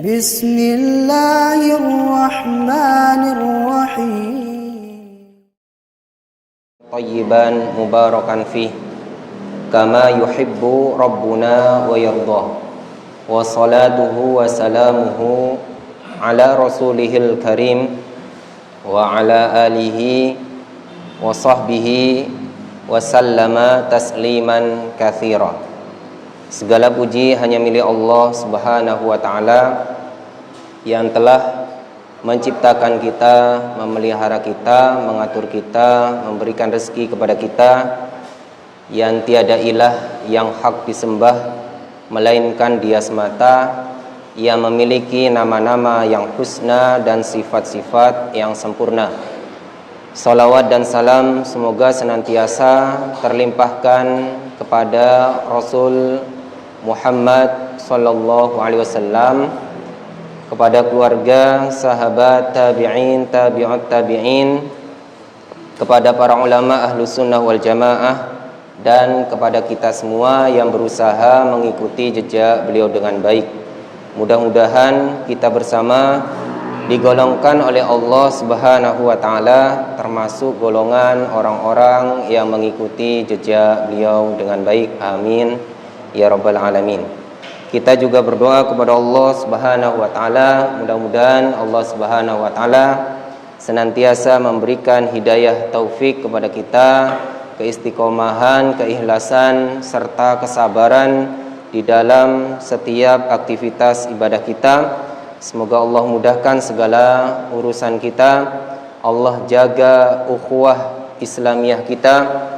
Bismillahirrahmanirrahim. Thayyiban mubarakan fih kama yuhibbu rabbuna wa yardah. Wa salatuhu wa salamuhu ala rasulihil karim wa ala alihi wa sahbihi wa sallama tasliman katsira. Segala puji hanya milik Allah Subhanahu wa taala yang telah menciptakan kita, memelihara kita, mengatur kita, memberikan rezeki kepada kita, yang tiada ilah yang hak disembah melainkan Dia semata, yang memiliki nama-nama yang husna dan sifat-sifat yang sempurna. Salawat dan salam semoga senantiasa terlimpahkan kepada Rasul Muhammad sallallahu alaihi wasallam, kepada keluarga, sahabat, tabi'in, tabi'ut tabi'in, kepada para ulama ahlus sunnah wal jamaah, dan kepada kita semua yang berusaha mengikuti jejak beliau dengan baik. Mudah-mudahan kita bersama digolongkan oleh Allah Subhanahu wa taala termasuk golongan orang-orang yang mengikuti jejak beliau dengan baik. Amin ya rabbal alamin. Kita juga berdoa kepada Allah Subhanahu wa taala, mudah-mudahan Allah Subhanahu wa taala senantiasa memberikan hidayah taufik kepada kita, keistiqomahan, keikhlasan serta kesabaran di dalam setiap aktivitas ibadah kita. Semoga Allah mudahkan segala urusan kita, Allah jaga ukhuwah Islamiyah kita,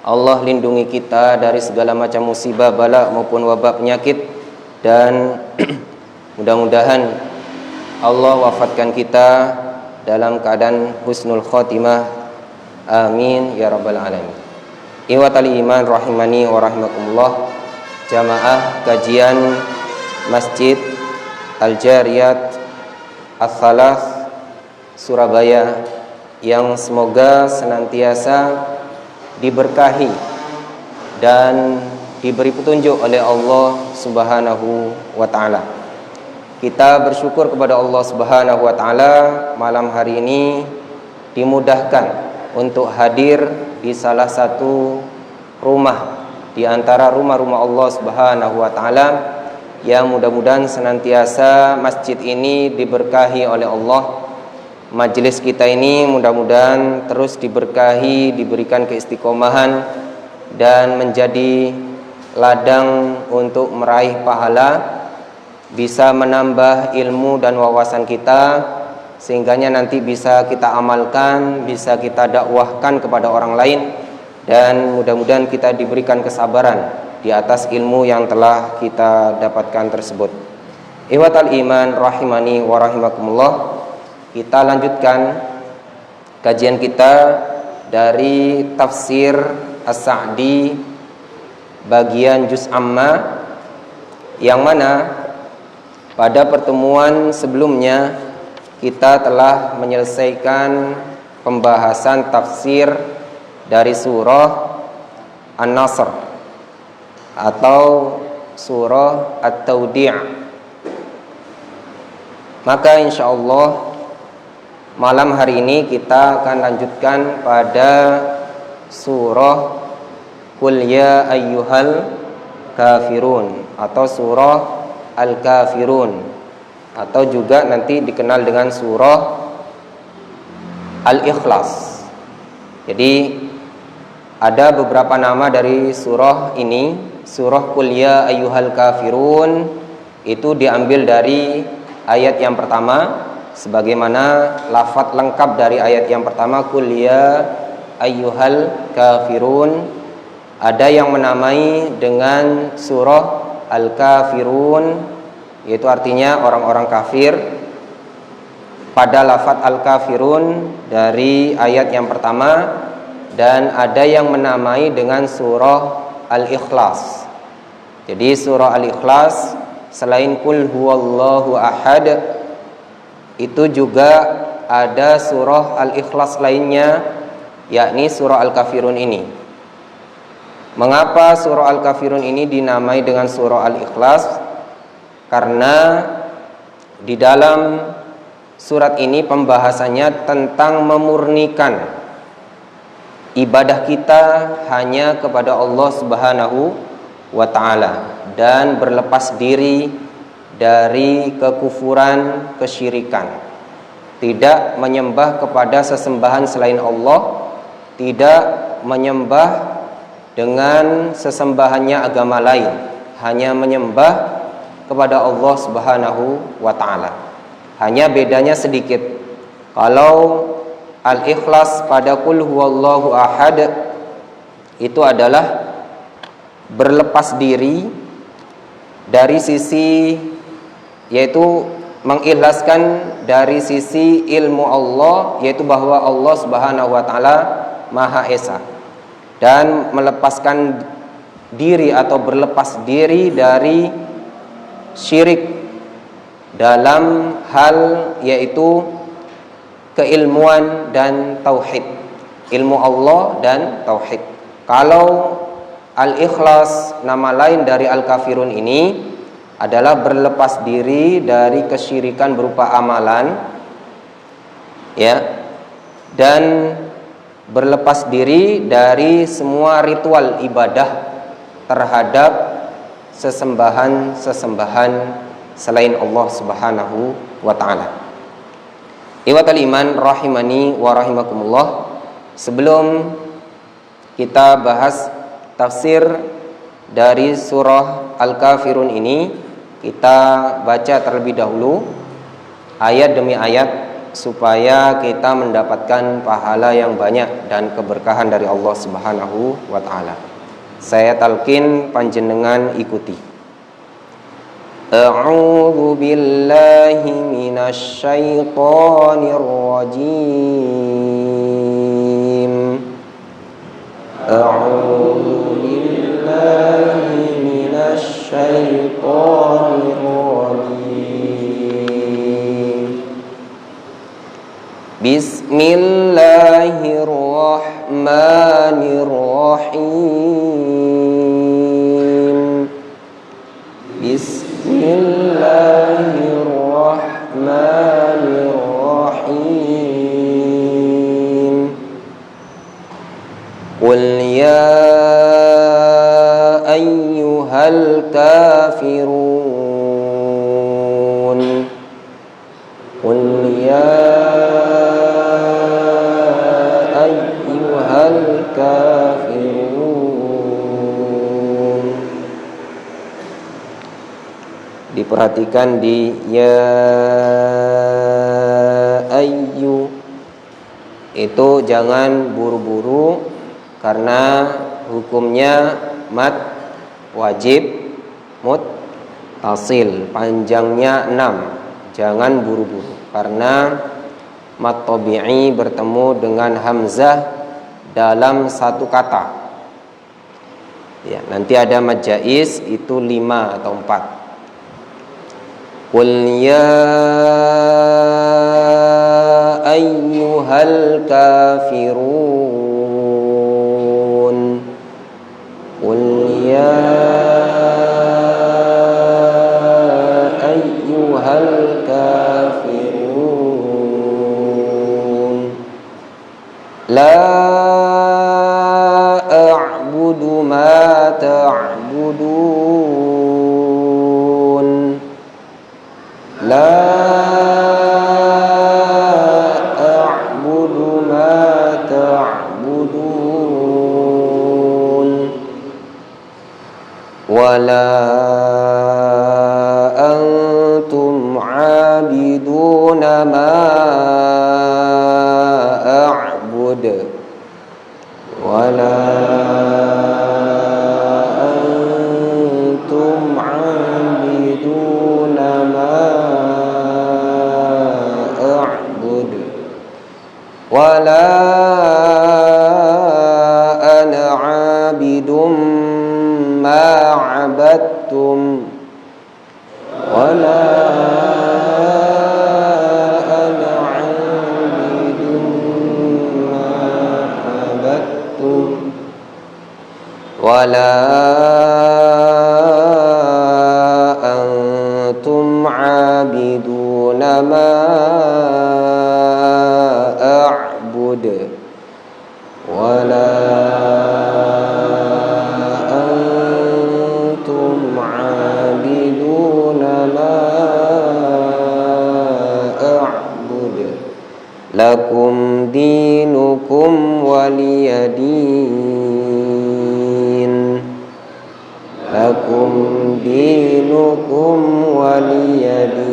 Allah lindungi kita dari segala macam musibah, bala maupun wabak penyakit, dan mudah-mudahan Allah wafatkan kita dalam keadaan husnul khotimah. Amin ya rabbal alamin. Iwatal iman rahimani wa rahimakumullah. Jamaah kajian Masjid Al-Jariyat Al-Thalath Surabaya yang semoga senantiasa diberkahi dan diberi petunjuk oleh Allah Subhanahu wa taala. Kita bersyukur kepada Allah Subhanahu wa taala malam hari ini dimudahkan untuk hadir di salah satu rumah di antara rumah-rumah Allah Subhanahu wa taala, yang mudah-mudahan senantiasa masjid ini diberkahi oleh Allah. Majelis kita ini mudah-mudahan terus diberkahi, diberikan keistiqomahan dan menjadi ladang untuk meraih pahala, bisa menambah ilmu dan wawasan kita, sehingganya nanti bisa kita amalkan, bisa kita dakwahkan kepada orang lain, dan mudah-mudahan kita diberikan kesabaran di atas ilmu yang telah kita dapatkan tersebut. Ihwatal iman rahimani wa rahimakumullah. Kita lanjutkan kajian kita dari tafsir As-Sa'di bagian juz amma, yang mana pada pertemuan sebelumnya kita telah menyelesaikan pembahasan tafsir dari surah An-Nasr atau surah At-Tawdi'. Maka insyaallah malam hari ini kita akan lanjutkan pada surah Qul ya ayyuhal kafirun atau surah Al-Kafirun, atau juga nanti dikenal dengan surah Al-Ikhlas. Jadi ada beberapa nama dari surah ini. Surah Qul ya ayyuhal kafirun itu diambil dari ayat yang pertama, sebagaimana lafadz lengkap dari ayat yang pertama Qul ya ayyuhal kafirun. Ada yang menamai dengan surah Al-Kafirun, yaitu artinya orang-orang kafir, pada lafadz Al-Kafirun dari ayat yang pertama. Dan ada yang menamai dengan surah Al-Ikhlas. Jadi surah Al-Ikhlas selain Qul huwallahu ahad, itu juga ada surah Al-Ikhlas lainnya, yakni surah Al-Kafirun ini. Mengapa surah Al-Kafirun ini dinamai dengan surah Al-Ikhlas? Karena di dalam surat ini pembahasannya tentang memurnikan ibadah kita hanya kepada Allah Subhanahu wa ta'ala dan berlepas diri dari kekufuran, kesyirikan. Tidak menyembah kepada sesembahan selain Allah, tidak menyembah dengan sesembahannya agama lain, hanya menyembah kepada Allah Subhanahu wa ta'ala. Hanya bedanya sedikit. Kalau Al-Ikhlas pada Qul huwallahu ahad itu adalah berlepas diri dari sisi, yaitu mengikhlaskan dari sisi ilmu Allah, yaitu bahwa Allah Subhanahu wa ta'ala Maha Esa, dan melepaskan diri atau berlepas diri dari syirik dalam hal yaitu keilmuan dan tauhid, ilmu Allah dan tauhid. Kalau Al-Ikhlas, nama lain dari Al-Kafirun ini adalah berlepas diri dari kesyirikan berupa amalan, ya, dan berlepas diri dari semua ritual ibadah terhadap sesembahan-sesembahan selain Allah Subhanahu wa ta'ala. Ikhwatal iman rahimani wa rahimakumullah, sebelum kita bahas tafsir dari surah Al-Kafirun ini, kita baca terlebih dahulu ayat demi ayat supaya kita mendapatkan pahala yang banyak dan keberkahan dari Allah Subhanahu wa ta'ala. Saya talqin, panjenengan ikuti. A'udzu billahi minasy syaithanir rajim. A'udzu billahi minasy syaithanir rajim. Bismillahirrahmanirrahim. Bismillahirrahmanirrahim. Qul ya ayyuhal kafirun. Qul ya ayyuhal kafirun. Diperhatikan di ya ayyu itu jangan buru-buru, karena hukumnya mad wajib muttasil, panjangnya 6. Jangan buru-buru karena mad tabi'i bertemu dengan hamzah dalam satu kata. Ya, nanti ada mad jaiz itu 5 atau 4. Qul ya ayyuhal kafirun. Qul ya ayyuhal kafirun. La a'budu ma ta'budun. La a'budu ma ta'budun. Wala antum 'abiduna ma a'bud. Wala antum 'abiduna ma a'bud. Wala ana 'abidum ma 'abadtum. Wala ana 'abidum ma 'abadtum. ولا أنتم عابدون ما أعبد ولا أنتم عابدون ما أعبد لكم دينكم ولي دين لكم دينكم ولي دين.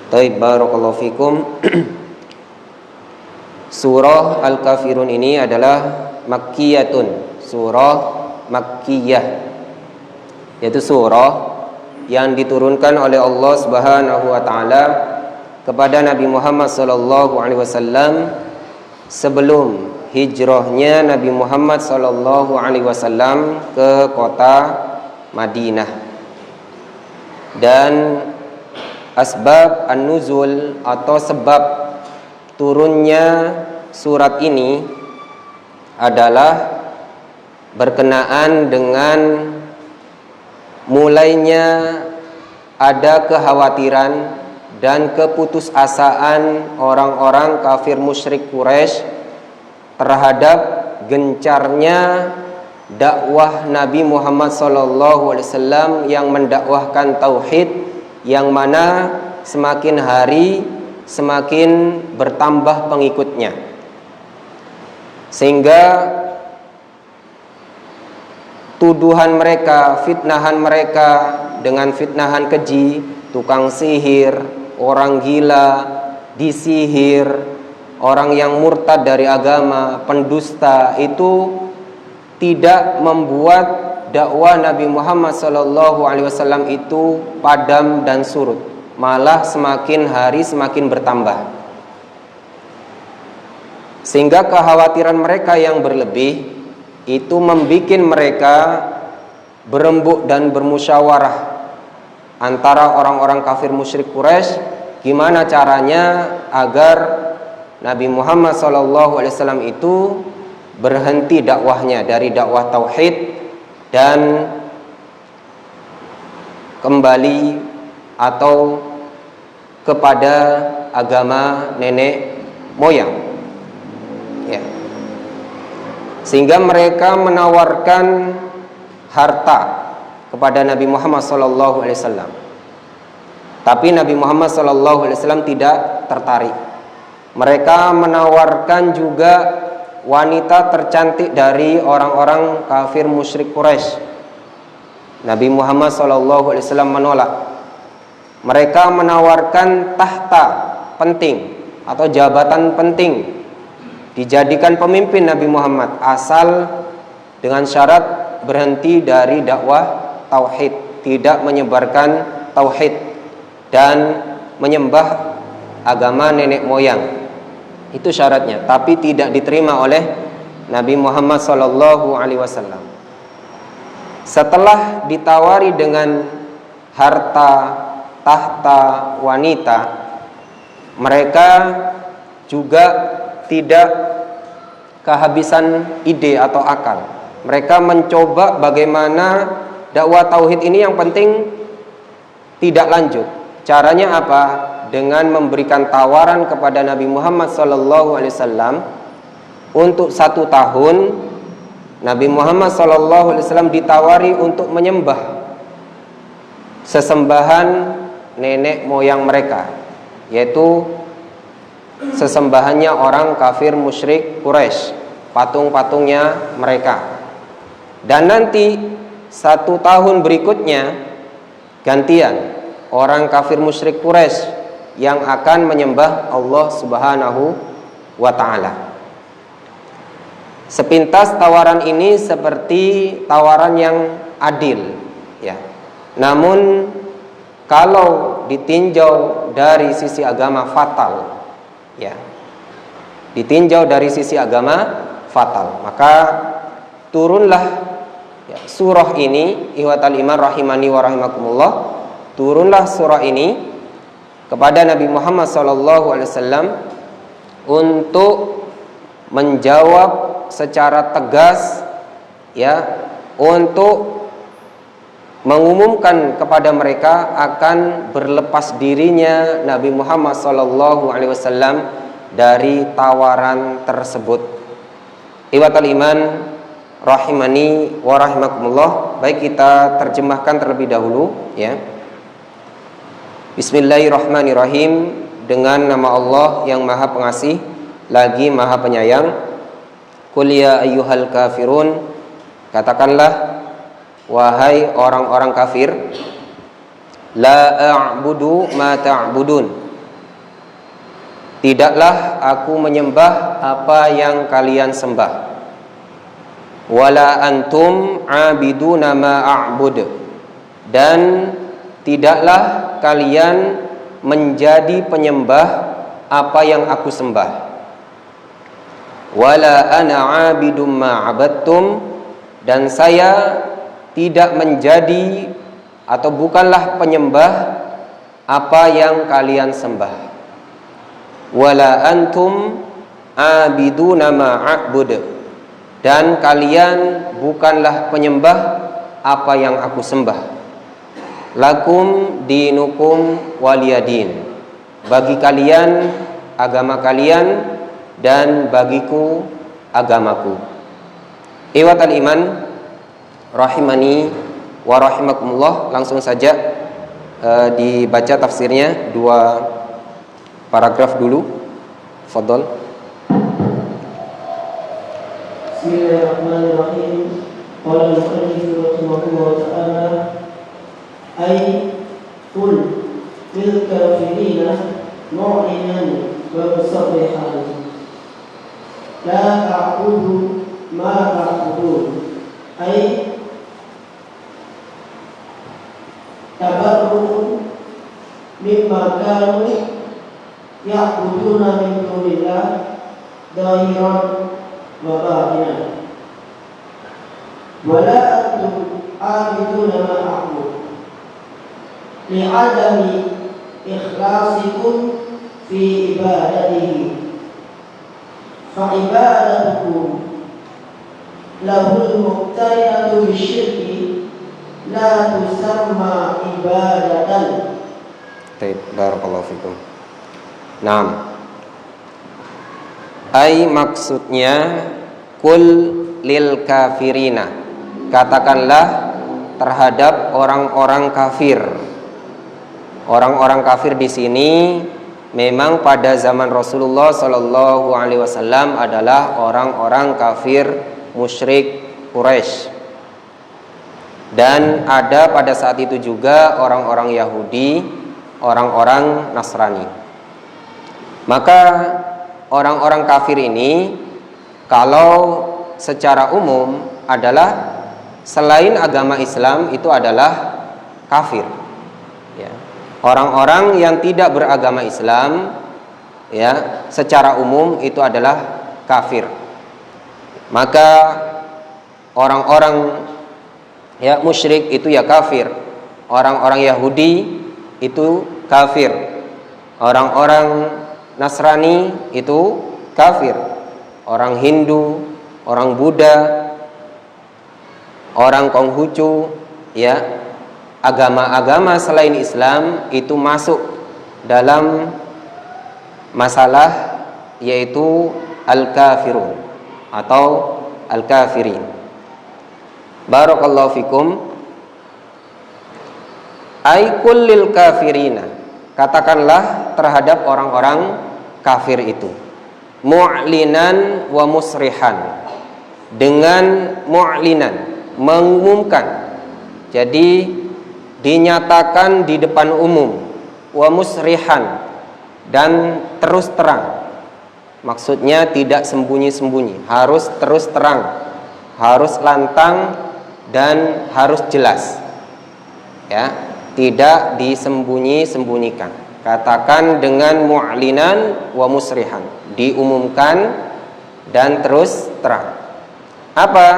Baik, barakallahu fikum. Surah Al-Kafirun ini adalah makkiyatun, surah makkiyah, yaitu surah yang diturunkan oleh Allah Subhanahu wa taala kepada Nabi Muhammad sallallahu alaihi wasallam sebelum hijrahnya Nabi Muhammad sallallahu alaihi wasallam ke kota Madinah. Dan asbab an-nuzul atau sebab turunnya surat ini adalah berkenaan dengan mulainya ada kekhawatiran dan keputusasaan orang-orang kafir musyrik Quraisy terhadap gencarnya dakwah Nabi Muhammad SAW yang mendakwahkan tauhid, yang mana semakin hari semakin bertambah pengikutnya, sehingga tuduhan mereka, fitnahan mereka dengan fitnahan keji, tukang sihir, orang gila, disihir, orang yang murtad dari agama, pendusta, itu tidak membuat dakwah Nabi Muhammad SAW itu padam dan surut, malah semakin hari semakin bertambah. Sehingga kekhawatiran mereka yang berlebih itu membuat mereka berembuk dan bermusyawarah antara orang-orang kafir musyrik Quraisy, gimana caranya agar Nabi Muhammad SAW itu berhenti dakwahnya dari dakwah tauhid dan kembali atau kepada agama nenek moyang, ya. Sehingga mereka menawarkan harta kepada Nabi Muhammad SAW, tapi Nabi Muhammad SAW tidak tertarik. Mereka menawarkan juga wanita tercantik dari orang-orang kafir musyrik Quraisy. Nabi Muhammad SAW menolak. Mereka menawarkan tahta penting atau jabatan penting, dijadikan pemimpin Nabi Muhammad, asal dengan syarat berhenti dari dakwah tauhid, tidak menyebarkan tauhid dan menyembah agama nenek moyang. Itu syaratnya, tapi tidak diterima oleh Nabi Muhammad SAW. Setelah ditawari dengan harta, tahta, wanita, mereka juga tidak kehabisan ide atau akal. Mereka mencoba bagaimana dakwah tauhid ini yang penting tidak lanjut. Caranya apa? Dengan memberikan tawaran kepada Nabi Muhammad SAW untuk 1 tahun. Nabi Muhammad SAW ditawari untuk menyembah sesembahan nenek moyang mereka, yaitu sesembahannya orang kafir musyrik Quraisy, patung-patungnya mereka. Dan nanti 1 tahun berikutnya gantian orang kafir musyrik Quraisy yang akan menyembah Allah Subhanahu wa ta'ala. Sepintas tawaran ini seperti tawaran yang adil, ya. Namun kalau ditinjau dari sisi agama fatal, ya. Ditinjau dari sisi agama fatal, maka turunlah ya, surah ini, ihwatal iman rahimani wa rahimakumullah, turunlah surah ini kepada Nabi Muhammad SAW untuk menjawab secara tegas, ya, untuk mengumumkan kepada mereka akan berlepas dirinya Nabi Muhammad SAW dari tawaran tersebut. Ikhwatal iman rahimani wa rahimakumullah. Baik, kita terjemahkan terlebih dahulu, ya. Bismillahirrahmanirrahim. Dengan nama Allah yang Maha Pengasih lagi Maha Penyayang. Qul ya ayyuhal kafirun, katakanlah wahai orang-orang kafir, la a'budu ma ta'budun, tidaklah aku menyembah apa yang kalian sembah, wala antum abiduna ma a'bud, dan tidaklah kalian menjadi penyembah apa yang aku sembah, wala ana abidum ma abadtum, dan saya tidak menjadi atau bukanlah penyembah apa yang kalian sembah, wala antum abiduna ma a'bud, dan kalian bukanlah penyembah apa yang aku sembah. Lakum dinukum waliyadin, bagi kalian agama kalian dan bagiku agamaku. Ikhwatal iman rahimani wa rahimakumullah. Langsung saja dibaca tafsirnya, 2 paragraf dulu. Fadhol. Bismillahirrahmanirrahim. Qala al-mu'allif rahimahullah ta'ala, ay qul lil kafirina mu'linan wa musabbihan, la a'budu ma ta'budun, ay tabarru'un mimma kanu ya'buduna min dunillah zahiran wa batinan, wala antum abiduna ma a'bud, li'adami ikhlasikum fi ibadatihi, fa ibadatukum lahul muqtarinatu bisyirki la tusamma ibadatan. Baik, barakallahu fikum. Naam. Ai maksudnya kul lil kafirina, katakanlah terhadap orang-orang kafir. Orang-orang kafir di sini memang pada zaman Rasulullah Shallallahu Alaihi Wasallam adalah orang-orang kafir musyrik Quraisy, dan ada pada saat itu juga orang-orang Yahudi, orang-orang Nasrani. Maka orang-orang kafir ini kalau secara umum adalah selain agama Islam itu adalah kafir, ya. Orang-orang yang tidak beragama Islam, ya, secara umum itu adalah kafir. Maka orang-orang, ya, musyrik itu ya kafir. Orang-orang Yahudi itu kafir. Orang-orang Nasrani itu kafir. Orang Hindu, orang Buddha, orang Konghucu, ya, agama-agama selain Islam itu masuk dalam masalah yaitu al-kafirun atau al-kafirin. Barakallahu fikum. Ai kullil kafirina, katakanlah terhadap orang-orang kafir itu, mu'linan wa musrihan, dengan mu'linan, mengumumkan, jadi dinyatakan di depan umum, wa musrihan, dan terus terang. Maksudnya tidak sembunyi-sembunyi, harus terus terang, harus lantang, dan harus jelas, ya, tidak disembunyi-sembunyikan. Katakan dengan mu'linan wa musrihan, diumumkan dan terus terang. Apa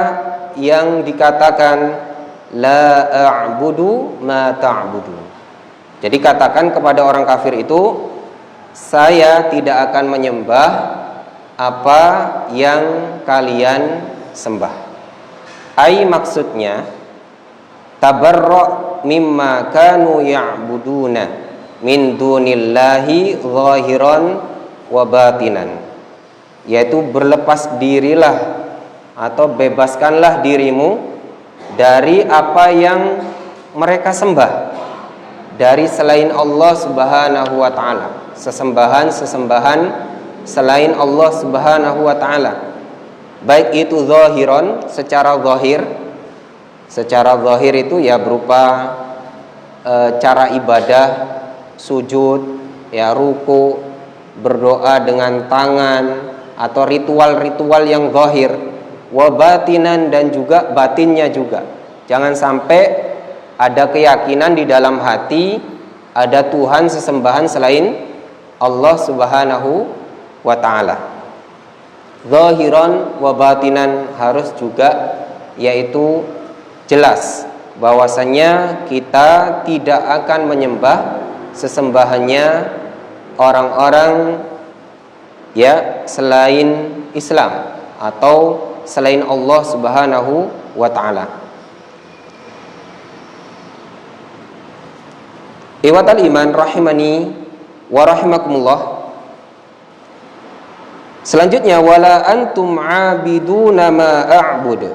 yang dikatakan la a'budu ma ta'budu? Jadi katakan kepada orang kafir itu, saya tidak akan menyembah apa yang kalian sembah. Ai maksudnya tabarra' mimma kanu ya'buduna min dunillahi zahiran wa batinan, yaitu berlepas dirilah atau bebaskanlah dirimu dari apa yang mereka sembah dari selain Allah Subhanahu wa taala, sesembahan selain Allah Subhanahu wa taala, baik itu zahiran, secara zahir itu ya berupa cara ibadah, sujud, ya ruku, berdoa dengan tangan atau ritual-ritual yang zahir, wa batinan, dan juga batinnya juga. Jangan sampai ada keyakinan di dalam hati ada Tuhan sesembahan selain Allah Subhanahu wa ta'ala. Zahiran wa batinan harus juga, yaitu jelas bahwasanya kita tidak akan menyembah sesembahannya orang-orang ya selain Islam atau selain Allah Subhanahu wa ta'ala. Iwatal iman rahimani wa rahimakumullah. Selanjutnya, wala antum abiduna ma a'budu,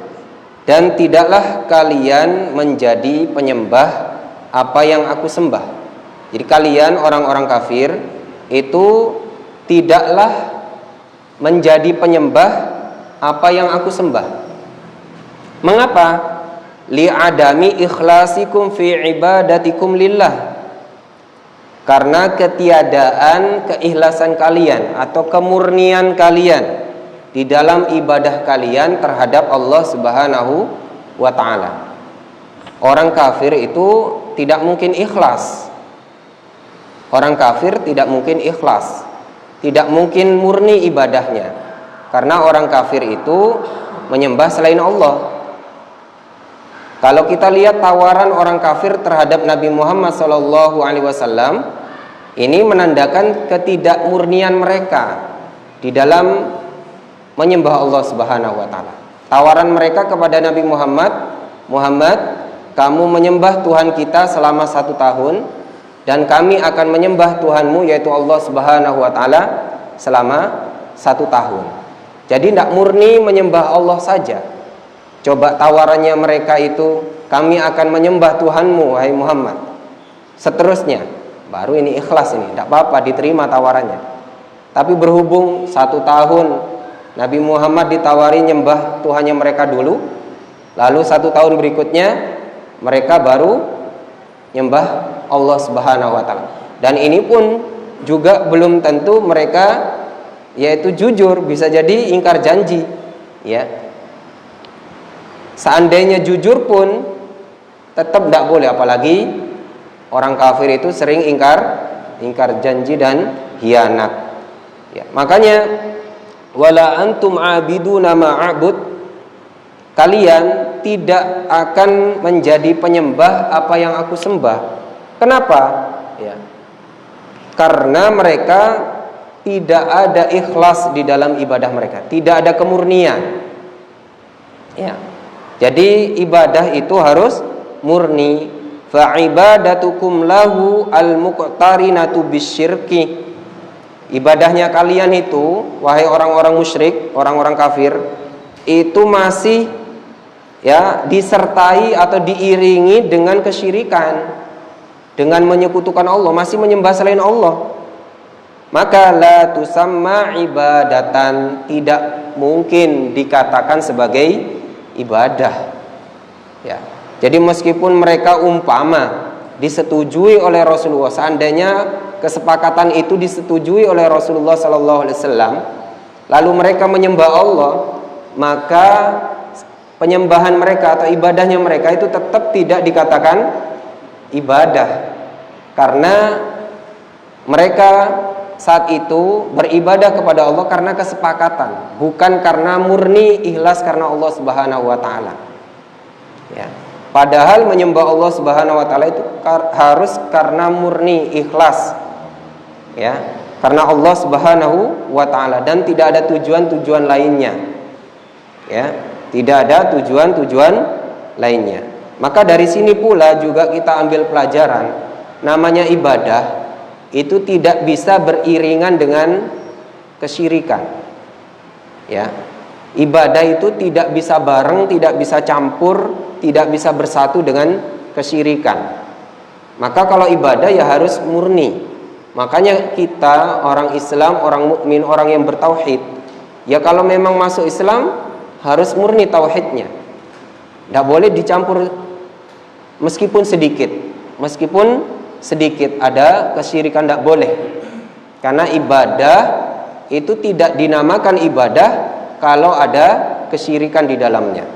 dan tidaklah kalian menjadi penyembah apa yang aku sembah. Jadi kalian orang-orang kafir itu tidaklah menjadi penyembah apa yang aku sembah. Mengapa? Li'adami ikhlasikum fi ibadatikum lillah, karena ketiadaan keikhlasan kalian atau kemurnian kalian di dalam ibadah kalian terhadap Allah Subhanahu wa ta'ala. Orang kafir itu tidak mungkin ikhlas. Orang kafir tidak mungkin ikhlas, tidak mungkin murni ibadahnya, karena orang kafir itu menyembah selain Allah. Kalau kita lihat tawaran orang kafir terhadap Nabi Muhammad SAW, ini menandakan ketidakmurnian mereka di dalam menyembah Allah Subhanahu wa ta'ala. Tawaran mereka kepada Nabi Muhammad, kamu menyembah Tuhan kita selama 1 tahun, dan kami akan menyembah Tuhanmu yaitu Allah Subhanahu wa ta'ala selama 1 tahun. Jadi tidak murni menyembah Allah saja. Coba tawarannya mereka itu, kami akan menyembah Tuhanmu wahai Muhammad, seterusnya, baru ini ikhlas, ini tidak apa-apa, diterima tawarannya. Tapi berhubung 1 tahun Nabi Muhammad ditawari nyembah Tuhannya mereka dulu, lalu 1 tahun berikutnya mereka baru nyembah Allah Subhanahu wa ta'ala. Dan ini pun juga belum tentu mereka yaitu jujur, bisa jadi ingkar janji, ya. Seandainya jujur pun tetap tidak boleh, apalagi orang kafir itu sering ingkar janji dan hianat, ya. Makanya wala antum abiduna ma'abud, kalian tidak akan menjadi penyembah apa yang aku sembah. Kenapa? Ya. Karena mereka tidak ada ikhlas di dalam ibadah mereka, tidak ada kemurnian, ya. Jadi ibadah itu harus murni. Fa ibadatukum lahu al-muqtarinatu bisyirki. Ibadahnya kalian itu, wahai orang-orang musyrik, orang-orang kafir, itu masih ya disertai atau diiringi dengan kesyirikan, dengan menyekutukan Allah, masih menyembah selain Allah. Maka la tusamma ibadatan, tidak mungkin dikatakan sebagai ibadah, ya. Jadi meskipun mereka umpama disetujui oleh Rasulullah, seandainya kesepakatan itu disetujui oleh Rasulullah SAW, lalu mereka menyembah Allah, maka penyembahan mereka atau ibadahnya mereka itu tetap tidak dikatakan ibadah, karena mereka saat itu beribadah kepada Allah karena kesepakatan, bukan karena murni ikhlas karena Allah Subhanahu wa ta'ala, ya. Padahal menyembah Allah Subhanahu wa ta'ala itu harus karena murni ikhlas, ya. karena Allah Subhanahu wa taala dan tidak ada tujuan-tujuan lainnya. Ya, tidak ada tujuan-tujuan lainnya. Maka dari sini pula juga kita ambil pelajaran, namanya ibadah itu tidak bisa beriringan dengan kesyirikan. Ya. Ibadah itu tidak bisa bareng, tidak bisa campur, tidak bisa bersatu dengan kesyirikan. Maka kalau ibadah ya harus murni. Makanya kita orang Islam, orang mukmin, orang yang bertauhid, ya kalau memang masuk Islam harus murni tauhidnya. Tidak boleh dicampur meskipun sedikit ada kesyirikan, tidak boleh. Karena ibadah itu tidak dinamakan ibadah kalau ada kesyirikan di dalamnya.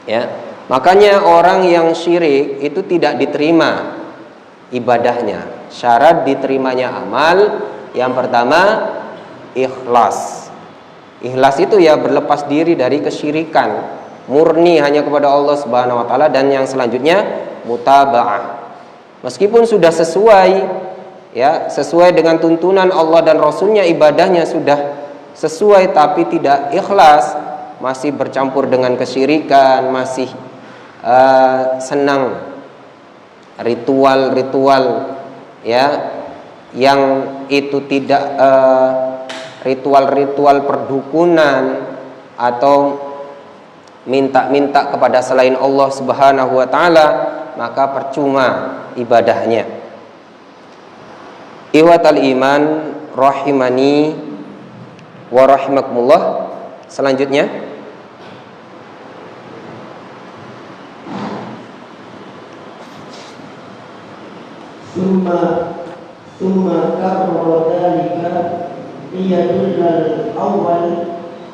Ya. Makanya orang yang syirik itu tidak diterima ibadahnya. Syarat diterimanya amal yang pertama ikhlas. Ikhlas itu ya berlepas diri dari kesyirikan, murni hanya kepada Allah Subhanahu wa taala, dan yang selanjutnya mutaba'ah. Meskipun sudah sesuai dengan tuntunan Allah dan Rasulnya, ibadahnya sudah sesuai tapi tidak ikhlas, masih bercampur dengan kesyirikan, masih senang ritual-ritual ya yang itu tidak ritual-ritual perdukunan atau minta-minta kepada selain Allah Subhanahu wa taala, maka percuma ibadahnya. Ikhwatal iman rahimani wa rahimakumullah. Selanjutnya Summa karrara dzalika liyadullal awwal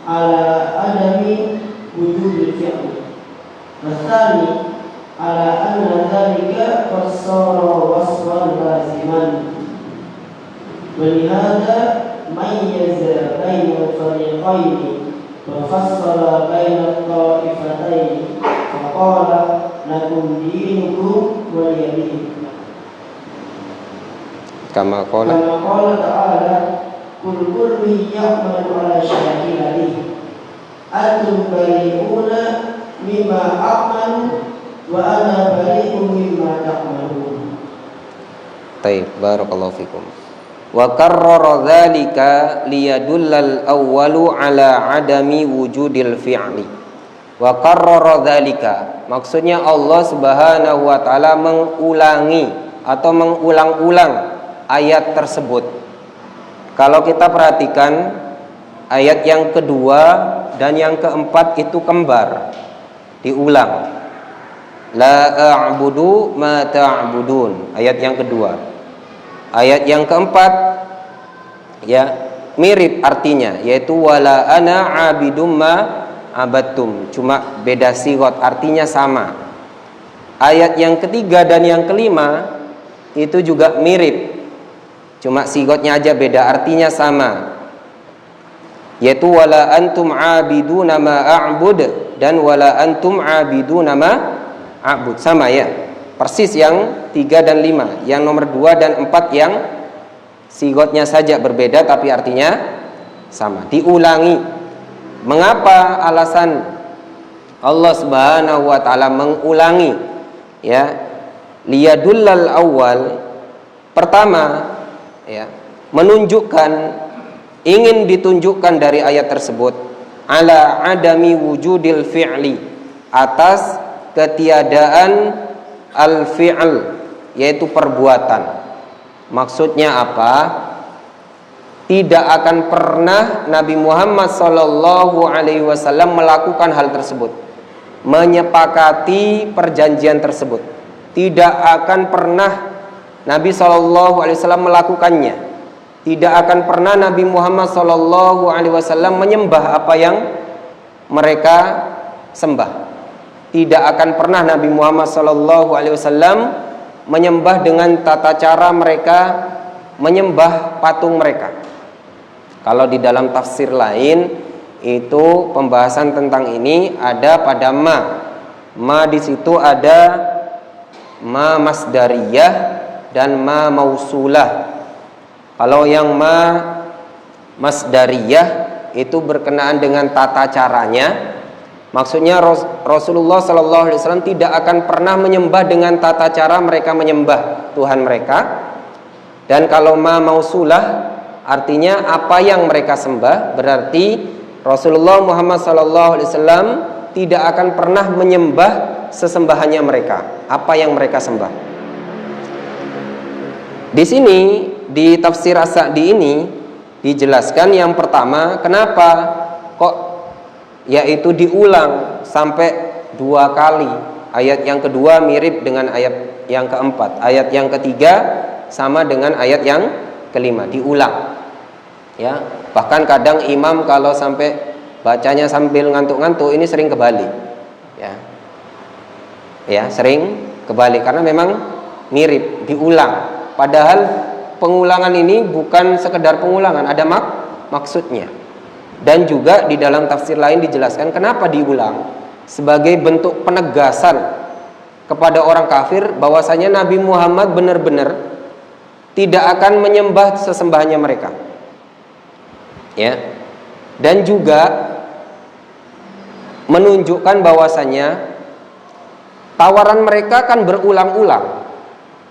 ala adami wujudil fi'l. Wasani ala anna dzalika fassara wasfan laziman. Walihada mayyaza bainal fariqaini wa fassala bainat ta'ifataini faqala lakum dinukum waliyadin. Kama qala ta'ala kul kullu ya'malu ala syakilatihi antum bari'una mimma a'malu wa ana bari'un mimma ta'malun. Baik, barakallahu fikum. Wa karrara dzalika liyadullal awwalu ala adami wujudil fi'li. Wa karrara dzalika, maksudnya Allah Subhanahu wa taala mengulangi atau mengulang-ulang ayat tersebut. Kalau kita perhatikan ayat yang kedua dan yang keempat itu kembar, diulang. La a'budu ma ta'budun, ayat yang kedua. Ayat yang keempat ya mirip artinya, yaitu wala ana 'abidum ma abattum, cuma beda sigot, artinya sama. Ayat yang ketiga dan yang kelima itu juga mirip, cuma sigotnya aja beda, artinya sama, yaitu wala antum 'abiduna ma a'bud dan wala antum 'abiduna ma a'bud, sama ya, persis yang 3 dan 5. Yang nomor 2 dan 4 yang sigotnya saja berbeda tapi artinya sama, diulangi. Mengapa alasan Allah Subhanahu wa taala mengulangi? Ya, liyadullal awal, pertama ya, menunjukkan, ingin ditunjukkan dari ayat tersebut ala adami wujudil fi'li, atas ketiadaan al-fi'l, yaitu perbuatan. Maksudnya apa? Tidak akan pernah Nabi Muhammad SAW melakukan hal tersebut, menyepakati perjanjian tersebut. Tidak akan pernah Nabi SAW melakukannya. Tidak akan pernah Nabi Muhammad SAW menyembah apa yang mereka sembah. Tidak akan pernah Nabi Muhammad SAW menyembah dengan tata cara mereka menyembah patung mereka. Kalau di dalam tafsir lain itu pembahasan tentang ini ada pada ma di situ ada ma masdariyah dan ma mausulah. Kalau yang ma masdariyah itu berkenaan dengan tata caranya. Maksudnya Rasulullah SAW tidak akan pernah menyembah dengan tata cara mereka menyembah Tuhan mereka. Dan kalau ma mausulah artinya apa yang mereka sembah, berarti Rasulullah Muhammad SAW tidak akan pernah menyembah sesembahannya mereka, apa yang mereka sembah. Di sini di tafsir As-Sa'di ini dijelaskan yang pertama, kenapa kok yaitu diulang sampai 2 kali. Ayat yang kedua mirip dengan ayat yang keempat, ayat yang ketiga sama dengan ayat yang kelima, diulang. Ya, bahkan kadang imam kalau sampai bacanya sambil ngantuk-ngantuk ini sering kebalik. Ya, sering kebalik karena memang mirip, diulang. Padahal pengulangan ini bukan sekedar pengulangan, ada maksudnya. Dan juga di dalam tafsir lain dijelaskan kenapa diulang, sebagai bentuk penegasan kepada orang kafir bahwasanya Nabi Muhammad benar-benar tidak akan menyembah sesembahannya mereka. Ya. Dan juga menunjukkan bahwasanya tawaran mereka kan berulang-ulang.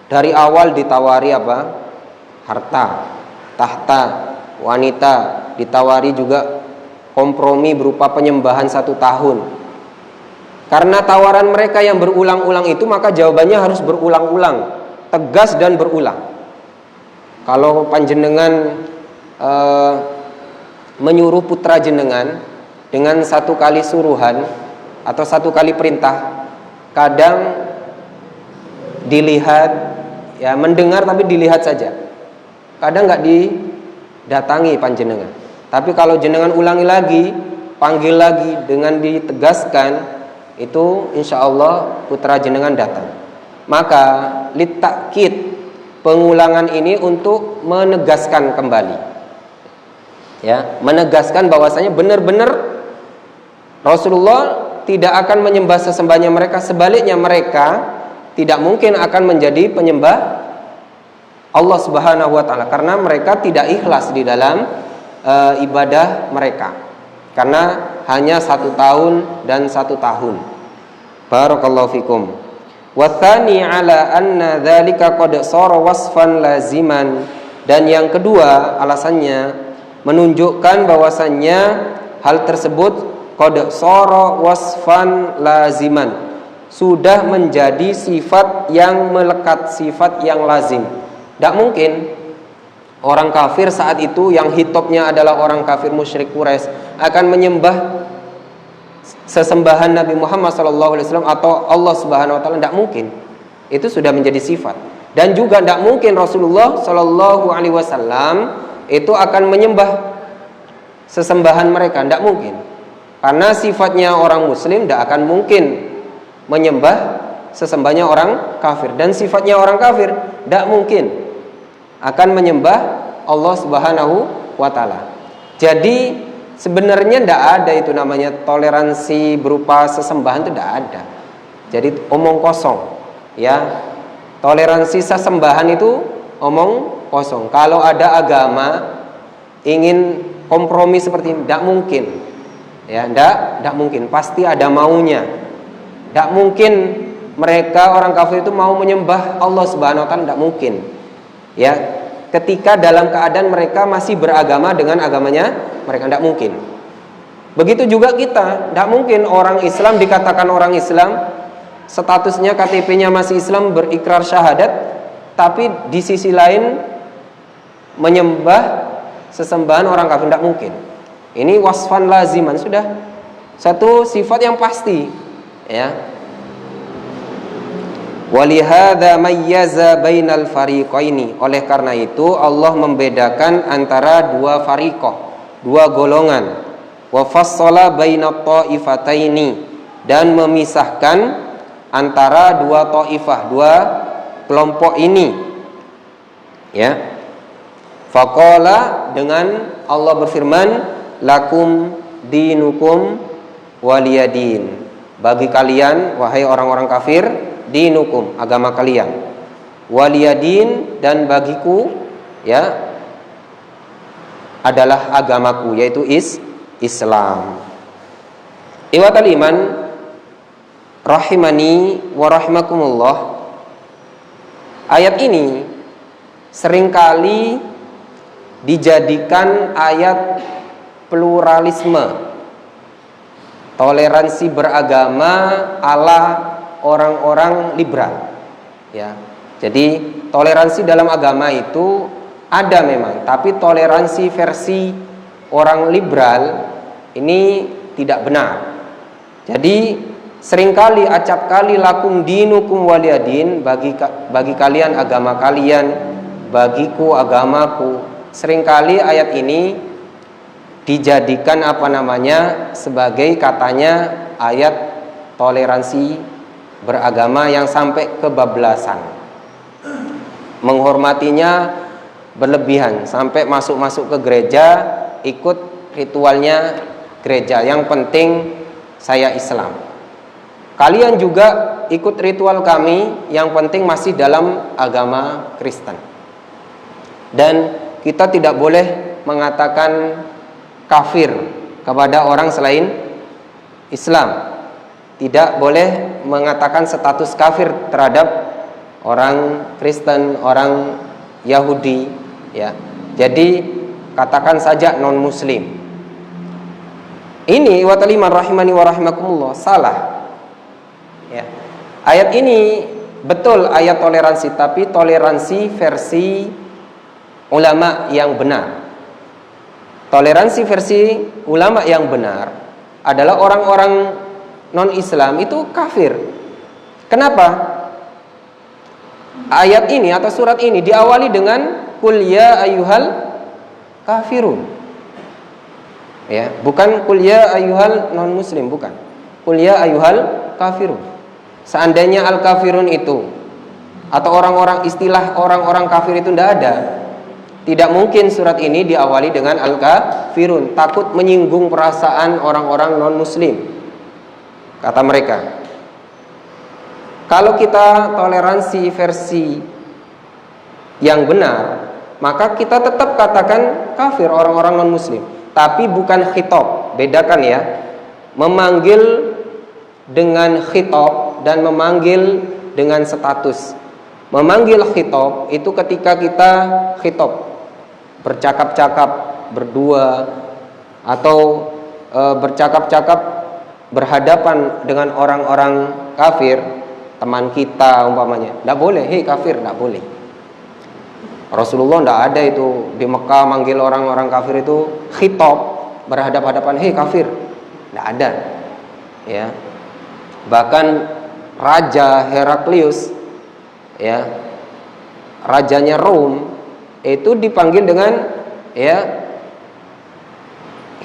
Dari awal ditawari apa? Harta, tahta, wanita, ditawari juga kompromi berupa penyembahan 1 tahun. Karena tawaran mereka yang berulang-ulang itu, maka jawabannya harus berulang-ulang, tegas dan berulang. Kalau panjenengan menyuruh putra jenengan dengan 1 kali suruhan atau 1 kali perintah, kadang dilihat, ya mendengar tapi dilihat saja, kadang nggak didatangi panjenengan. Tapi kalau jenengan ulangi lagi, panggil lagi dengan ditegaskan, itu insya Allah putra jenengan datang. Maka litakid, pengulangan ini untuk menegaskan kembali, ya, menegaskan bahwasanya benar-benar Rasulullah tidak akan menyembah sesembahnya mereka. Sebaliknya mereka tidak mungkin akan menjadi penyembah Allah Subhanahu wa taala karena mereka tidak ikhlas di dalam ibadah mereka. Karena hanya 1 tahun dan 1 tahun. Barakallahu fikum. Wa tsani ala anna dzalika qad sara wasfan laziman, dan yang kedua alasannya menunjukkan bahwasannya hal tersebut qad sara wasfan laziman, sudah menjadi sifat yang melekat, sifat yang lazim. Tidak mungkin orang kafir saat itu yang hitopnya adalah orang kafir musyrik Quraisy akan menyembah sesembahan Nabi Muhammad SAW atau Allah Subhanahu Wa Taala. Tidak mungkin. Itu sudah menjadi sifat. Dan juga tidak mungkin Rasulullah SAW itu akan menyembah sesembahan mereka. Tidak mungkin. Karena sifatnya orang Muslim tidak akan mungkin menyembah sesembahnya orang kafir, dan sifatnya orang kafir tidak mungkin akan menyembah Allah Subhanahu wa taala. Jadi sebenarnya tidak ada itu namanya toleransi berupa sesembahan, itu tidak ada. Jadi omong kosong, ya. Toleransi sesembahan itu omong kosong. Kalau ada agama ingin kompromi seperti ini, tidak mungkin. Ya, tidak mungkin. Pasti ada maunya. Tidak mungkin mereka orang kafir itu mau menyembah Allah Subhanahu wa taala, tidak mungkin. Ya, ketika dalam keadaan mereka masih beragama dengan agamanya mereka, tidak mungkin. Begitu juga kita, tidak mungkin orang Islam dikatakan orang Islam, statusnya KTP-nya masih Islam, berikrar syahadat, tapi di sisi lain menyembah sesembahan orang kafir, tidak mungkin. Ini wasfan laziman, sudah satu sifat yang pasti, ya. Walihada mayyaza bainal fariqaini, oleh karena itu Allah membedakan antara 2 fariqah, 2 golongan. Wa fassala bainat ta'ifataini, dan memisahkan antara 2 ta'ifah, 2 kelompok ini. Ya. Faqala, dengan Allah berfirman, lakum dinukum waliyadin, bagi kalian wahai orang-orang kafir, dinukum agama kalian, waliyadin, dan bagiku, ya, adalah agamaku, yaitu Islam. Ikhwatal iman rahimani wa rahimakumullah. Ayat ini seringkali dijadikan ayat pluralisme, toleransi beragama ala orang-orang liberal, ya. Jadi toleransi dalam agama itu ada memang, tapi toleransi versi orang liberal ini tidak benar. Jadi seringkali acap kali lakum dinukum waliyadin, bagi kalian agama kalian, bagiku agamaku. Seringkali ayat ini dijadikan sebagai katanya ayat toleransi beragama yang sampai kebablasan, menghormatinya berlebihan sampai masuk ke gereja, ikut ritualnya gereja, yang penting saya Islam, kalian juga ikut ritual kami, yang penting masih dalam agama Kristen. Dan kita tidak boleh mengatakan kafir kepada orang selain Islam, tidak boleh mengatakan status kafir terhadap orang Kristen, orang Yahudi, ya. Jadi katakan saja non muslim. Ini wa taliman rahimani wa rahimakumullah salah, ya. Ayat ini betul ayat toleransi, tapi toleransi versi ulama yang benar. Toleransi versi ulama yang benar adalah orang-orang non-Islam itu kafir. Kenapa? Ayat ini atau surat ini diawali dengan qul ya ayyuhal kafirun. Ya, bukan qul ya ayyuhal non-muslim, bukan. Qul ya ayyuhal kafirun. Seandainya al-kafirun itu atau istilah orang-orang kafir itu tidak ada, tidak mungkin surat ini diawali dengan al-kafirun, takut menyinggung perasaan orang-orang non-muslim, kata mereka. Kalau kita toleransi versi yang benar, maka kita tetap katakan kafir orang-orang non-muslim, tapi bukan khitab. Bedakan ya, memanggil dengan khitab dan memanggil dengan status. Memanggil khitab itu ketika kita khitab, bercakap-cakap berdua, atau bercakap-cakap berhadapan dengan orang-orang kafir, teman kita umpamanya, tidak boleh, hei kafir, tidak boleh. Rasulullah tidak ada itu di Mekah manggil orang-orang kafir itu khitab, berhadap-hadapan, hei kafir, tidak ada, ya. Bahkan Raja Heraklius, ya, rajanya Rom, itu dipanggil dengan ya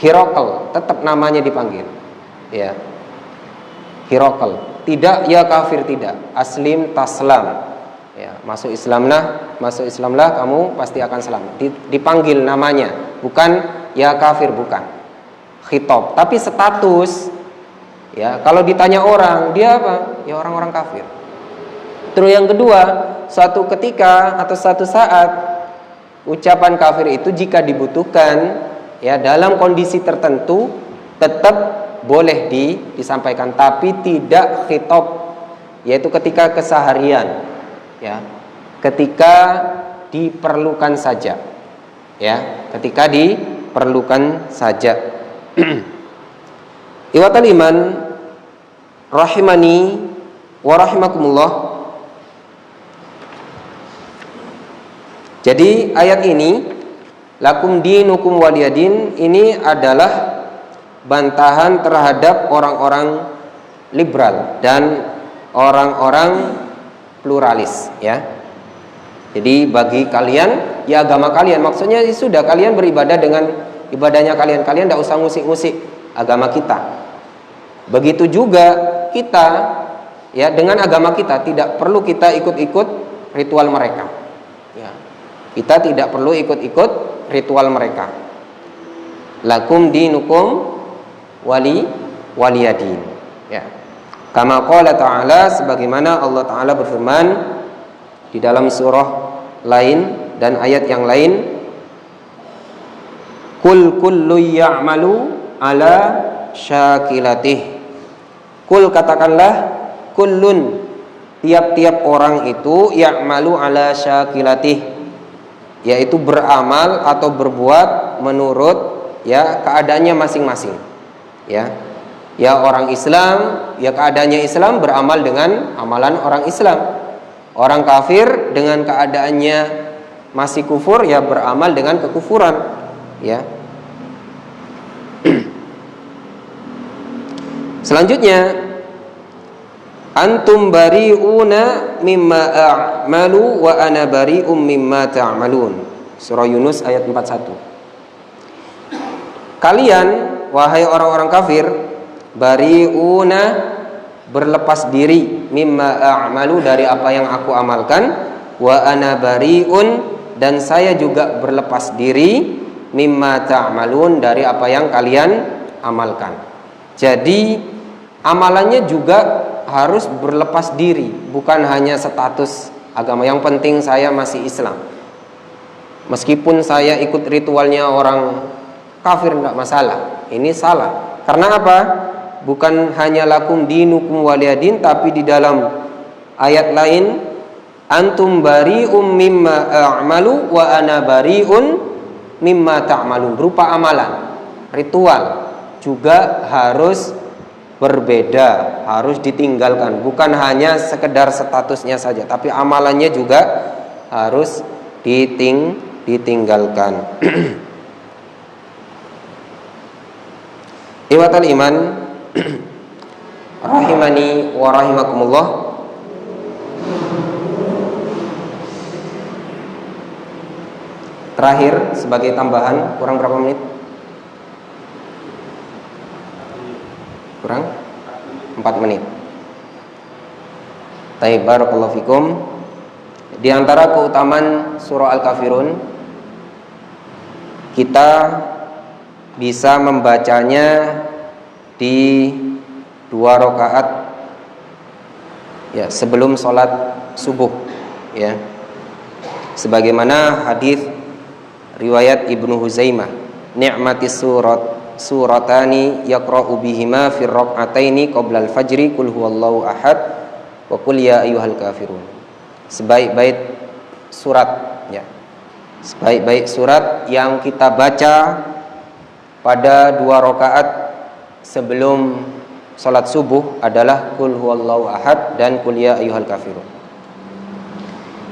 Herakl, tetap namanya dipanggil, ya, Herakl. Tidak ya kafir, tidak, aslim taslam, ya, masuk Islamlah kamu pasti akan selamat. Dipanggil namanya, bukan ya kafir, bukan khitab, tapi status, ya. Kalau ditanya orang, dia apa? Ya orang-orang kafir. Terus yang kedua, suatu ketika atau suatu saat ucapan kafir itu jika dibutuhkan, ya, dalam kondisi tertentu tetap boleh disampaikan, tapi tidak khitab, yaitu ketika keseharian, ya, ketika diperlukan saja, ya, ketika diperlukan saja. Ikhwatal iman rahimani wa rahimakumullah. Jadi ayat ini lakum dinukum waliyadin ini adalah bantahan terhadap orang-orang liberal dan orang-orang pluralis, ya. Jadi bagi kalian ya agama kalian, maksudnya sudah kalian beribadah dengan ibadahnya kalian tidak usah ngusik-ngusik agama kita. Begitu juga kita, ya, dengan agama kita tidak perlu kita ikut-ikut ritual mereka, ya. Kita tidak perlu ikut-ikut ritual mereka. Lakum dinukum waliyadin, ya. Kama qala ta'ala, sebagaimana Allah Ta'ala berfirman di dalam surah lain dan ayat yang lain, Kul kullu ya'malu ala syakilatih. Kul katakanlah, kullun tiap-tiap orang itu ya'malu ala syakilatih, yaitu beramal atau berbuat menurut ya keadaannya masing-masing. Ya orang Islam ya keadaannya Islam beramal dengan amalan orang Islam. Orang kafir dengan keadaannya masih kufur ya beramal dengan kekufuran, ya. Selanjutnya, antum bari'una mimma a'malu wa ana bari'um mimma ta'malun. Surah Yunus ayat 41. Kalian wahai orang-orang kafir, bari'una berlepas diri, mimma a'malu dari apa yang aku amalkan, wa ana bari'un dan saya juga berlepas diri, mimma ta'malun dari apa yang kalian amalkan. Jadi amalannya juga harus berlepas diri, bukan hanya status agama. Yang penting saya masih Islam, meskipun saya ikut ritualnya orang kafir enggak masalah. Ini salah. Karena apa? Bukan hanya lakum dinukum waliyadin, tapi di dalam ayat lain antum bari'um mimma a'malu wa ana bari'un mimma ta'malun, berupa amalan. Ritual juga harus berbeda, harus ditinggalkan, bukan hanya sekedar statusnya saja, tapi amalannya juga harus ditinggalkan. Iwatal iman rahimani wa rahimakumullah. Terakhir sebagai tambahan, kurang berapa menit? Kurang 4 menit. Taib, barakallahu fikum. Di antara keutamaan surah Al-Kafirun, kita bisa membacanya di 2 rakaat ya sebelum sholat subuh, ya. Sebagaimana hadis riwayat Ibnu Huzaimah, ni'matis suratani yaqra'u bihima fir rak'ataini qabla al-fajri qul huwallahu ahad wa qul ya ayyuhal kafirun. Sebaik-baik surat, ya. Sebaik-baik surat yang kita baca pada 2 rakaat sebelum sholat subuh adalah qul huwallahu ahad dan qul ya ayyuhal kafirun.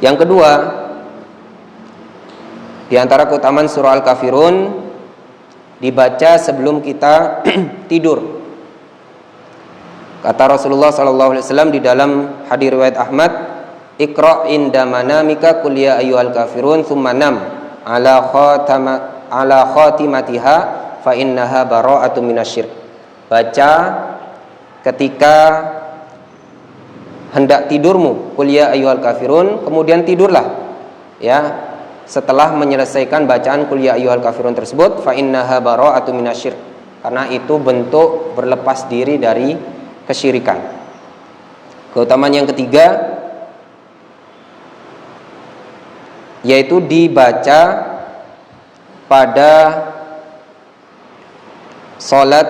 Yang kedua, di antara keutamaan surah Al-Kafirun, dibaca sebelum kita tidur. Kata Rasulullah SAW di dalam hadis riwayat Ahmad, Iqra' inda manamika qul ya ayyuhal kafirun thumma nam ala khatimatiha fa innaha bara'atun minasyirk. Baca ketika hendak tidurmu, qul ya ayyuhal kafirun, kemudian tidurlah, ya. Setelah menyelesaikan bacaan qul ya ayyuhal kafirun tersebut, fa innaha bara'atun minasyirk, karena itu bentuk berlepas diri dari kesyirikan. Keutamaan yang ketiga yaitu dibaca pada salat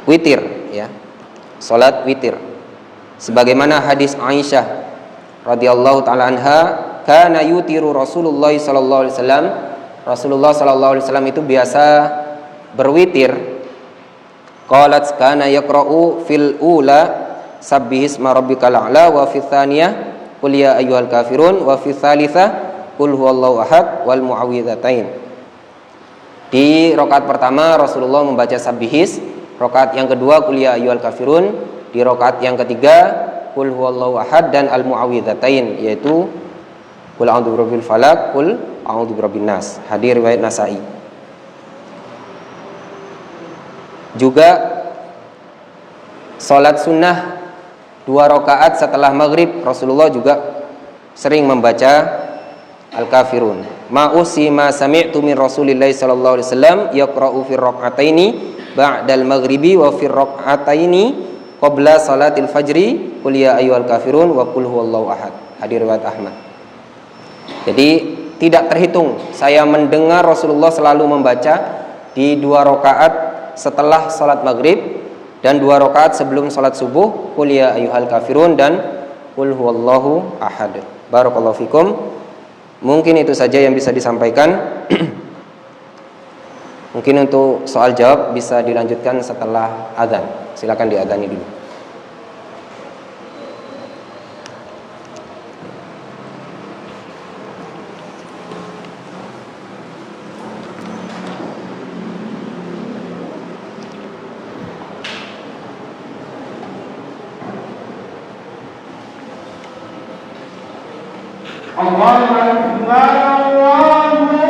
witir, ya. Salat witir. Sebagaimana hadis Aisyah radhiyallahu taala anha, kana yutiru Rasulullah sallallahu alaihi wasallam. Rasulullah sallallahu alaihi wasallam itu biasa berwitir. Qalat kana yaqra'u fil ula sabbihisma rabbikal a'la wa fil tsaniyah qul ya ayyuhal kafirun wa fil tsalitsah qul huwallahu ahad wal muawwidzatain. Di rakaat pertama Rasulullah membaca sabbihis, rakaat yang kedua qul ya ayyuhal kafirun, di rakaat yang ketiga qul huwallahu ahad dan al muawwidzatain, yaitu qul a'udzu birabbil falaq, qul a'udzu birabbin nas. Hadis riwayat Nasa'i. Juga salat sunnah 2 rakaat setelah maghrib, Rasulullah juga sering membaca Al-Kafirun. Ma usima sami'tu min Rasulillahi sallallahu alaihi wasallam yaqra'u fi rak'ataini ba'dal maghribi wa fi rak'ataini qabla salatil fajri qul ya ayyuhal kafirun wa qul huwallahu ahad. Hadis riwayat Ahmad. Jadi tidak terhitung. Saya mendengar Rasulullah selalu membaca di 2 rakaat setelah salat maghrib dan 2 rakaat sebelum salat subuh, qul ya ayyuhal kafirun dan qul huwallahu ahad. Barakallahu fikum. Mungkin itu saja yang bisa disampaikan. Mungkin untuk soal jawab bisa dilanjutkan setelah azan. Silakan diadzani dulu. Allahu Akbar, Allahu Akbar,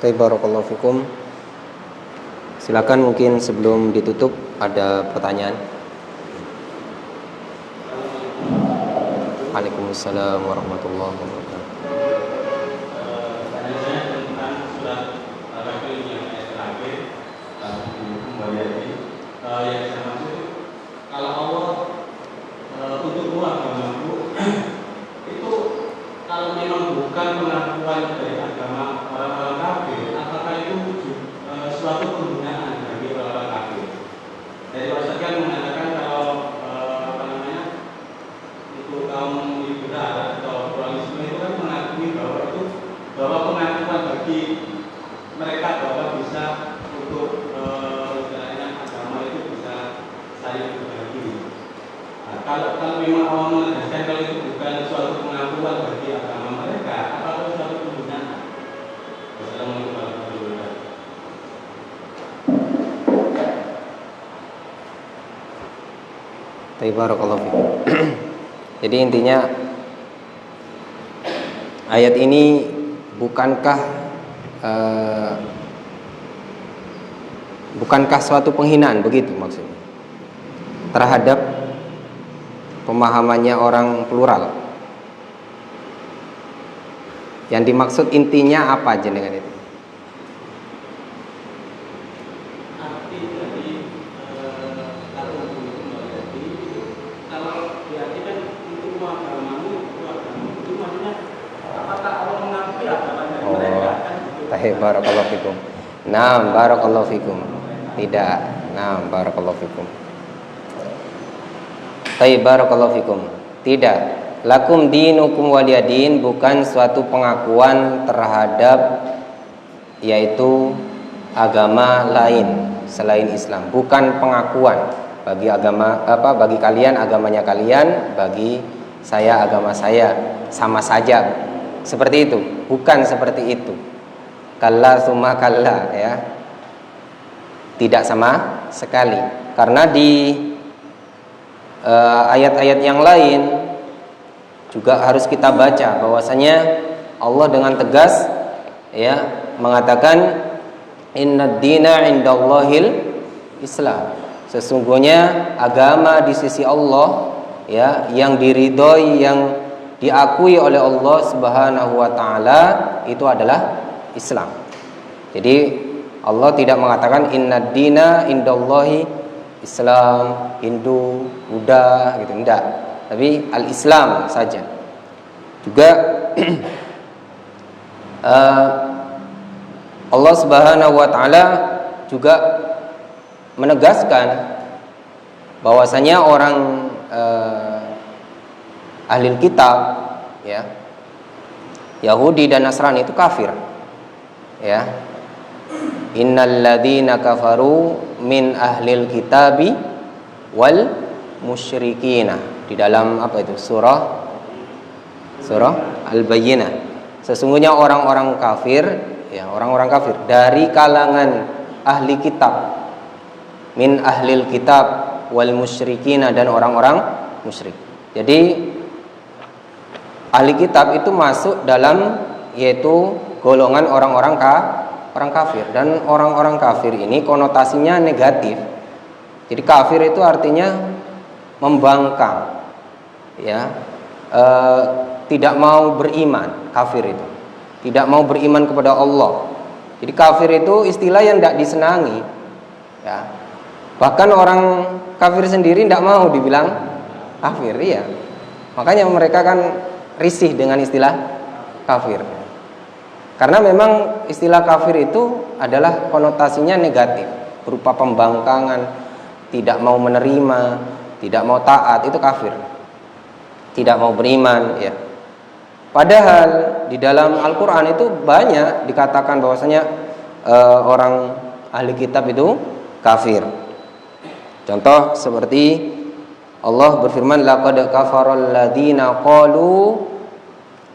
Barakallahu fikum. Silakan, mungkin sebelum ditutup ada pertanyaan. Waalaikumsalam warahmatullahi wabarakatuh. Pertanyaannya tentang surat Al-Kahfi yang terakhir kembali lagi yang saya maksud, kalau Allah untuk agamaku itu kalau memang bukan pengakuan dari agama orang-orang kafir, apakah itu suatu penggunaan bagi orang-orang kafir? Dari Ustaz kan mengatakan kalau itu kaum liberal atau pluralisme itu kan mengakui bahwa itu pengakuan bagi mereka bahwa bisa untuk istilahnya agama itu bisa saling berbagi. Nah, kalau memang Allah menegaskan kalau itu bukan suatu pengakuan bagi agama mereka, apakah suatu penggunaan? Wassalamualaikum warahmatullahi wabarakatuh. Barakallahu fikum. Jadi intinya ayat ini bukankah suatu penghinaan, begitu maksudnya, terhadap pemahamannya orang plural? Yang dimaksud intinya apa aja dengan itu? Arti dari kalau diartikan itu agamamu itu maksudnya apakah Allah mengakui agama dari mereka? Barakallahu fikum. Naam, barakallahu fikum. Tidak. Naam, barakallahu fikum. Barakallahu fikum. Tidak. Lakum dinukum waliyadin bukan suatu pengakuan terhadap yaitu agama lain selain Islam. Bukan pengakuan bagi agama bagi kalian agamanya kalian, bagi saya agama saya, sama saja. Seperti itu. Bukan seperti itu. Kalla summa kalla, ya. Tidak sama sekali. Karena di ayat-ayat yang lain juga harus kita baca bahwasanya Allah dengan tegas ya mengatakan innad dina indallahil Islam. Sesungguhnya agama di sisi Allah ya yang diridhoi, yang diakui oleh Allah Subhanahu wa taala itu adalah Islam. Jadi Allah tidak mengatakan innad dina indallahi Islam, Hindu, Buddha gitu, enggak. Tapi al-Islam saja. Juga Allah Subhanahu wa taala juga menegaskan bahwasanya orang ahli kitab ya, Yahudi dan Nasrani itu kafir. Ya. Innal ladzina kafaru min ahlil kitabi wal musyrikina. Di dalam apa itu? Surah Al-Bayyinah. Sesungguhnya orang-orang kafir, ya, orang-orang kafir dari kalangan ahli kitab, min ahlil kitab wal musyrikina, dan orang-orang musyrik. Jadi ahli kitab itu masuk dalam yaitu golongan orang kafir, dan orang-orang kafir ini konotasinya negatif. Jadi kafir itu artinya membangkang, ya, tidak mau beriman. Kafir itu tidak mau beriman kepada Allah. Jadi kafir itu istilah yang tidak disenangi, ya. Bahkan orang kafir sendiri tidak mau dibilang kafir, ya. Makanya mereka kan risih dengan istilah kafir. Karena memang istilah kafir itu adalah konotasinya negatif, berupa pembangkangan, tidak mau menerima, tidak mau taat, itu kafir. Tidak mau beriman, ya. Padahal di dalam Al-Qur'an itu banyak dikatakan bahwasanya orang ahli kitab itu kafir. Contoh seperti Allah berfirman laqad kafaral ladzina qalu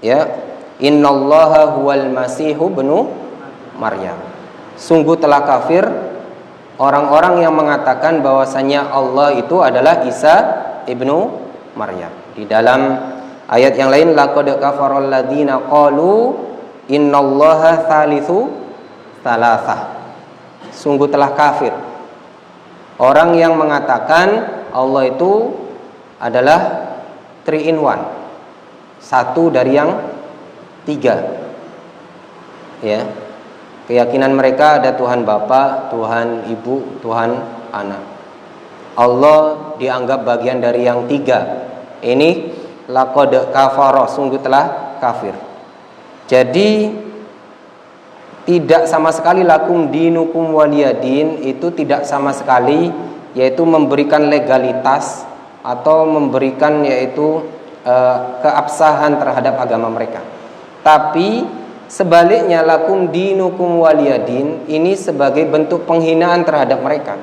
ya innallaha huwal masihu ibnu Maryam. Sungguh telah kafir orang-orang yang mengatakan bahwasanya Allah itu adalah Isa ibnu Maryam. Di dalam ayat yang lain laqad kafaral ladzina qalu innallaha tsalitsu tsalatsah. Sungguh telah kafir orang yang mengatakan Allah itu adalah 3 in 1, satu dari yang 3. Ya. Keyakinan mereka ada Tuhan Bapa, Tuhan Ibu, Tuhan Anak. Allah dianggap bagian dari yang 3. Ini laqad kafara, sungguh telah kafir. Jadi tidak sama sekali lakum dinukum waliyadin itu tidak sama sekali yaitu memberikan legalitas atau memberikan yaitu keabsahan terhadap agama mereka. Tapi sebaliknya lakum dinukum waliyadin ini sebagai bentuk penghinaan terhadap mereka.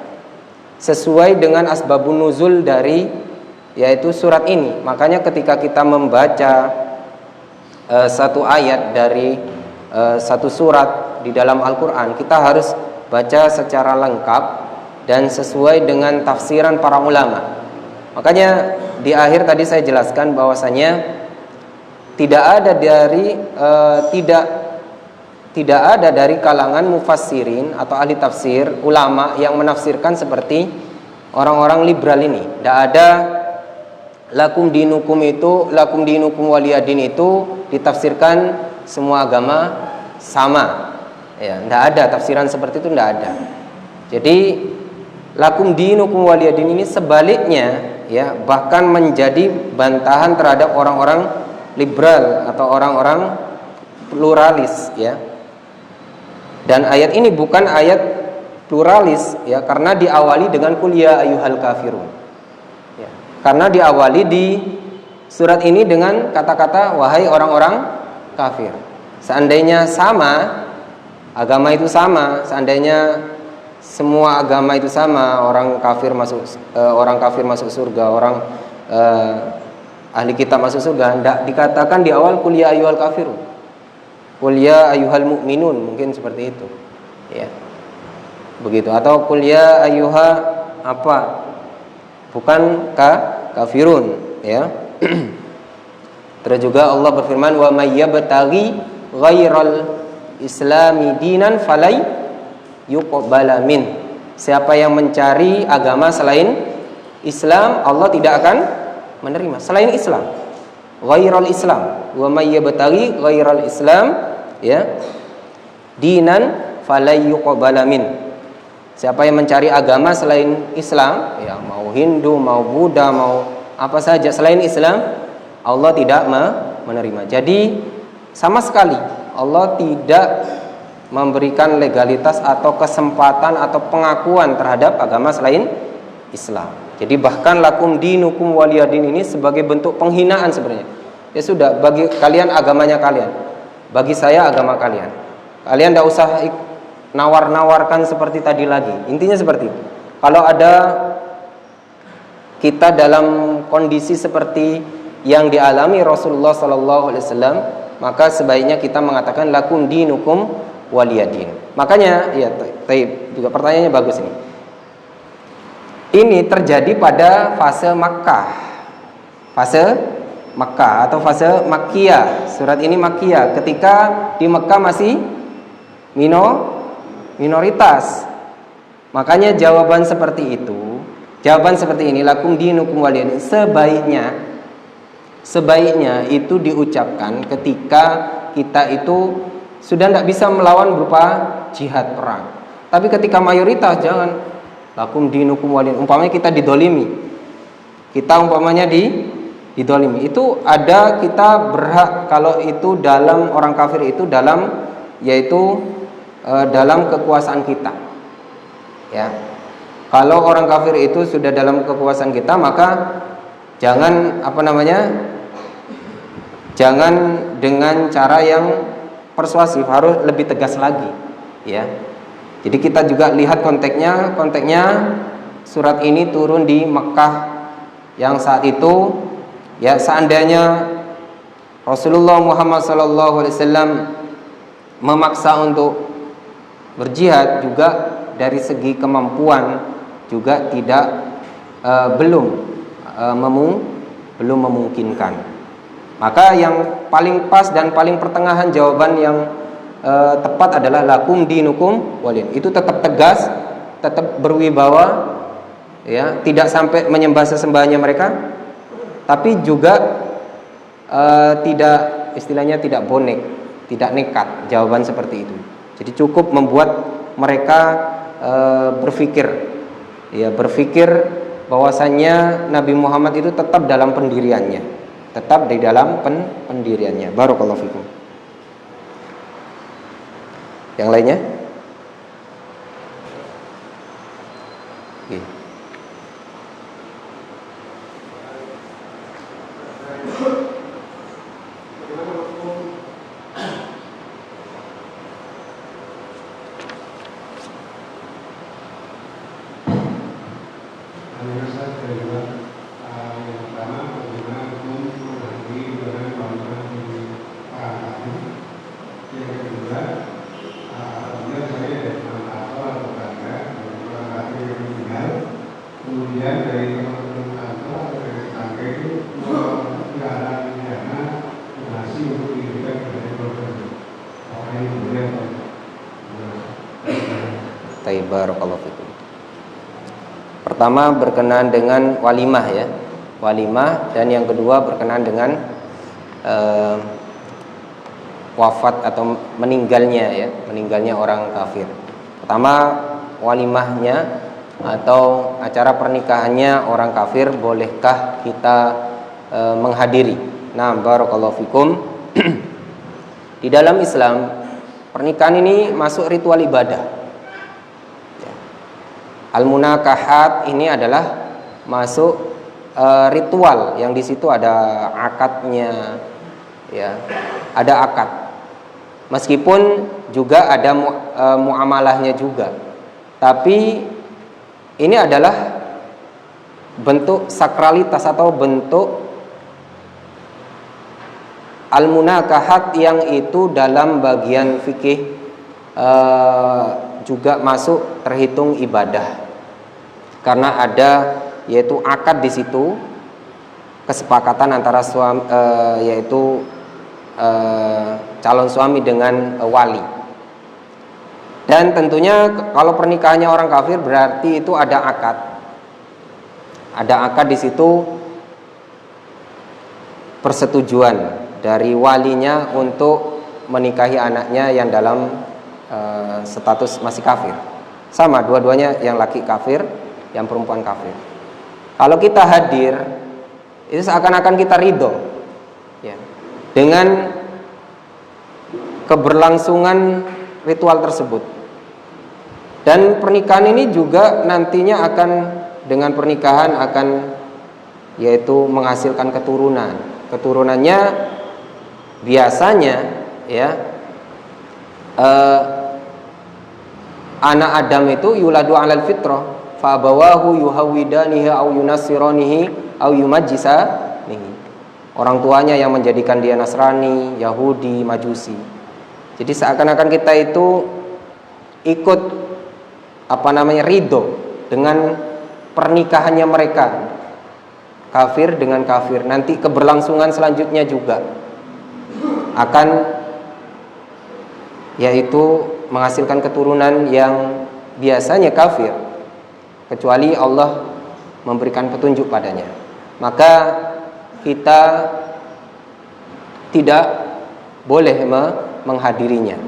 Sesuai dengan asbabun nuzul dari yaitu surat ini. Makanya ketika kita membaca satu ayat dari satu surat di dalam Al-Qur'an, kita harus baca secara lengkap dan sesuai dengan tafsiran para ulama. Makanya di akhir tadi saya jelaskan bahwasanya tidak ada dari kalangan mufassirin atau ahli tafsir, ulama yang menafsirkan seperti orang-orang liberal ini. Tidak ada lakum dinukum waliyadin itu ditafsirkan semua agama sama. Ya, tidak ada tafsiran seperti itu, tidak ada. Jadi lakum dinukum waliyadin ini sebaliknya, ya, bahkan menjadi bantahan terhadap orang-orang liberal atau orang-orang pluralis, ya. Dan ayat ini bukan ayat pluralis, ya, karena diawali dengan qul ya ayyuhal kafirun. Ya, karena diawali di surat ini dengan kata-kata wahai orang-orang kafir. Seandainya sama, agama itu sama, seandainya semua agama itu sama, orang kafir masuk surga, orang ahli kitab masuk surga, tidak dikatakan di awal qul ya ayyuhal kafirun, qul ya ayyuhal mu'minun, mungkin seperti itu, ya, begitu, atau qul ya ayyuha apa, bukan kafirun, ya. Terus juga Allah berfirman wa may yabtaghi ghairal islami dinan falai yuqbala min. Siapa yang mencari agama selain Islam, Allah tidak akan menerima. Selain Islam, ghairal Islam, wa may yabtaghi ghairal Islam, ya, dinan falai yuqbala min. Siapa yang mencari agama selain Islam, ya, mau Hindu, mau Buddha, mau apa saja selain Islam, Allah tidak menerima. Jadi sama sekali Allah tidak memberikan legalitas atau kesempatan atau pengakuan terhadap agama selain Islam. Jadi bahkan lakum dinukum waliyadin ini sebagai bentuk penghinaan sebenarnya. Ya sudah, bagi kalian agamanya kalian, bagi saya agama kalian. Kalian tidak usah nawar-nawarkan seperti tadi lagi. Intinya seperti itu. Kalau ada kita dalam kondisi seperti yang dialami Rasulullah SAW, maka sebaiknya kita mengatakan lakum dinukum waliyadin. Makanya, ya, juga pertanyaannya bagus ini. Ini terjadi pada fase Makkah, atau fase Makkiyah. Surat ini Makkiyah, ketika di Makkah masih minoritas. Makanya jawaban seperti ini, lakum dinukum waliyadin, sebaiknya itu diucapkan ketika kita itu sudah tidak bisa melawan berupa jihad perang. Tapi ketika mayoritas, jangan lakum dinukum waliyadin. Umpamanya kita didolimi, didolimi, itu ada, kita berhak kalau itu dalam orang kafir itu dalam kekuasaan kita, ya. Kalau orang kafir itu sudah dalam kekuasaan kita, maka jangan jangan dengan cara yang persuasif, harus lebih tegas lagi, ya. Jadi kita juga lihat konteksnya surat ini turun di Mekah yang saat itu, ya, seandainya Rasulullah Muhammad SAW memaksa untuk berjihad, juga dari segi kemampuan juga belum memungkinkan. Maka yang paling pas dan paling pertengahan jawaban yang tepat adalah lakum dinukum waliyadin. Itu tetap tegas, tetap berwibawa, ya, tidak sampai menyembah sesembahannya mereka, tapi juga tidak, istilahnya tidak bonek, tidak nekat jawaban seperti itu. Jadi cukup membuat mereka berpikir bahwasannya Nabi Muhammad itu tetap dalam pendiriannya, Barakallahu fikum. Yang lainnya? Okay. Kemudian dari teman-teman kantor Barakallahu fikum. Pertama berkenaan dengan walimah ya, walimah, dan yang kedua berkenaan dengan wafat atau meninggalnya orang kafir. Pertama, walimahnya atau acara pernikahannya orang kafir, bolehkah kita menghadiri? Nah, barakallahu fikum. Di dalam Islam, pernikahan ini masuk ritual ibadah. Al-munakahat ini adalah masuk ritual yang di situ ada akadnya, ya, ada akad. Meskipun juga ada muamalahnya juga, tapi ini adalah bentuk sakralitas atau bentuk al-munakahat yang itu dalam bagian fikih juga masuk terhitung ibadah, karena ada yaitu akad di situ, kesepakatan antara suami yaitu calon suami dengan wali. Dan tentunya kalau pernikahannya orang kafir berarti itu ada akad. Ada akad di situ, persetujuan dari walinya untuk menikahi anaknya yang dalam status masih kafir. Sama, dua-duanya, yang laki kafir, yang perempuan kafir. Kalau kita hadir, itu seakan-akan kita ridho, ya, dengan keberlangsungan ritual tersebut. Dan pernikahan ini juga nantinya akan, dengan pernikahan akan yaitu menghasilkan keturunan. Keturunannya biasanya ya anak Adam itu yuladu alal fitrah, fa abawahu yuhawidanihi au yunasiranihi au yumajjisanihi. Orang tuanya yang menjadikan dia Nasrani, Yahudi, Majusi. Jadi seakan-akan kita itu ikut ridho dengan pernikahannya mereka, kafir dengan kafir. Nanti keberlangsungan selanjutnya juga akan yaitu menghasilkan keturunan yang biasanya kafir, kecuali Allah memberikan petunjuk padanya. Maka kita tidak boleh menghadirinya,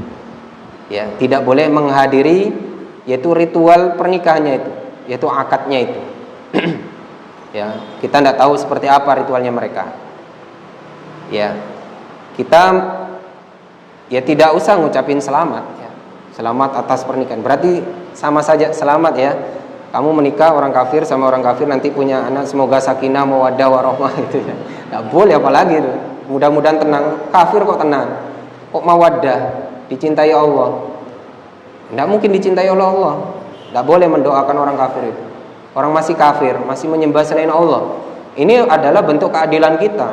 ya, tidak boleh menghadiri yaitu ritual pernikahannya itu, yaitu akadnya itu. Ya, kita tidak tahu seperti apa ritualnya mereka. Ya, kita ya tidak usah ngucapin selamat, ya. Selamat atas pernikahan. Berarti sama saja selamat ya. Kamu menikah orang kafir sama orang kafir, nanti punya anak, semoga sakinah mawaddah warahmah gitu ya. Tidak boleh, apalagi itu. Mudah-mudahan tenang. Kafir kok tenang? Kok mawaddah? Dicintai Allah. Tidak mungkin dicintai oleh Allah. Tidak boleh mendoakan orang kafir itu. Orang masih kafir, masih menyembah selain Allah. Ini adalah bentuk keadilan kita.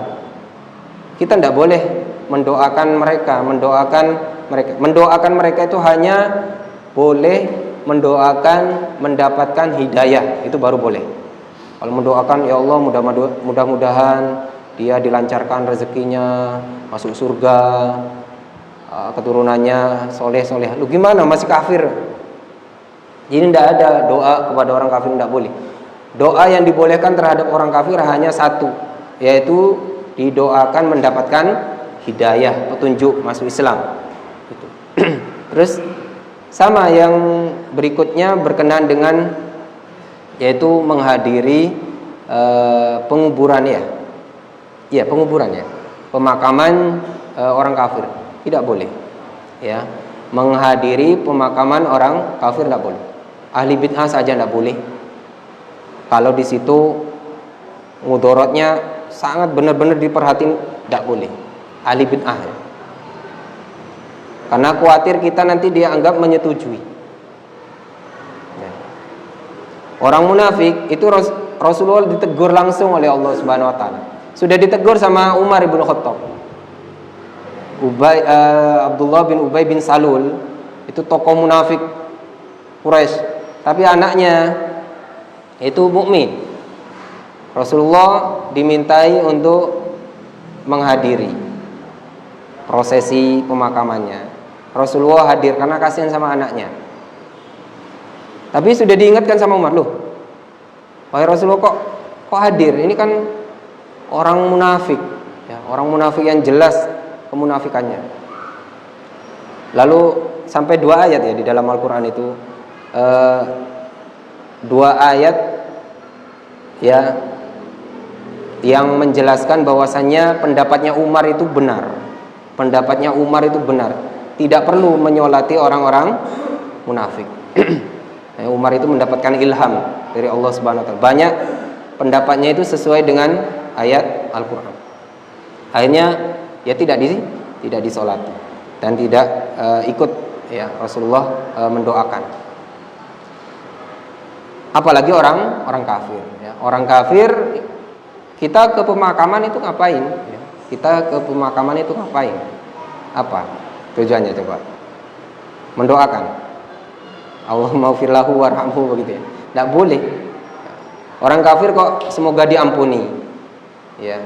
Kita tidak boleh mendoakan mereka. Mendoakan mereka itu hanya boleh mendoakan mendapatkan hidayah, itu baru boleh. Kalau mendoakan, ya Allah mudah-mudahan dia dilancarkan rezekinya, masuk surga, keturunannya soleh-soleh. Lu gimana, masih kafir? Jadi tidak ada doa kepada orang kafir, tidak boleh. Doa yang dibolehkan terhadap orang kafir hanya satu, yaitu didoakan mendapatkan hidayah, petunjuk masuk Islam. Gitu. Terus sama yang berikutnya berkenaan dengan yaitu menghadiri penguburan ya. Iya, penguburan ya. Pemakaman orang kafir tidak boleh. Ya. Menghadiri pemakaman orang kafir tidak boleh. Ahli bid'ah saja tidak boleh. Kalau di situ mudorotnya sangat benar-benar diperhatiin, tidak boleh. Ahli bid'ah ya. Karena khawatir kita nanti dia anggap menyetujui. Ya. Orang munafik itu Rasulullah ditegur langsung oleh Allah Subhanahu Wa Taala. Sudah ditegur sama Umar ibn Khattab. Abdullah bin Ubay bin Salul itu tokoh munafik Quraisy, tapi anaknya itu mukmin. Rasulullah dimintai untuk menghadiri prosesi pemakamannya. Rasulullah hadir karena kasihan sama anaknya. Tapi sudah diingatkan sama Umar, loh, wahai Rasulullah, kok hadir? Ini kan orang munafik, ya, orang munafik yang jelas kemunafikannya. Lalu sampai 2 ayat ya di dalam Al-Quran itu, 2 ayat ya yang menjelaskan bahwasannya pendapatnya Umar itu benar. Pendapatnya Umar itu benar. Tidak perlu menyolati orang-orang munafik. Umar itu mendapatkan ilham dari Allah Subhanahu wa taala. Banyak pendapatnya itu sesuai dengan ayat Al-Qur'an. Akhirnya ya tidak disolati dan tidak ikut ya Rasulullah mendoakan. Apalagi orang kafir ya. Orang kafir kita ke pemakaman itu ngapain ya? Kita ke pemakaman itu ngapain? Apa tujuannya coba? Mendoakan. Allahumma ghfir lahu warhamhu, begitu ya. Tidak boleh. Orang kafir kok semoga diampuni. Ya.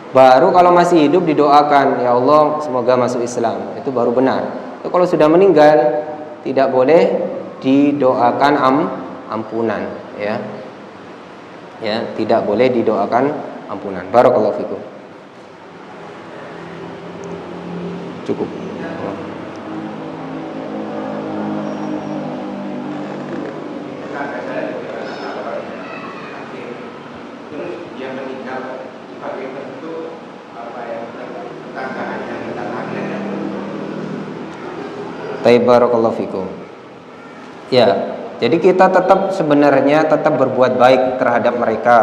Baru kalau masih hidup didoakan, ya Allah semoga masuk Islam. Itu baru benar. Itu kalau sudah meninggal tidak boleh didoakan ampunan, ya. Ya, tidak boleh didoakan ampunan. Barakallahu fikum. Cukup. Barakallahu fikum. Ya, jadi kita sebenarnya tetap berbuat baik terhadap mereka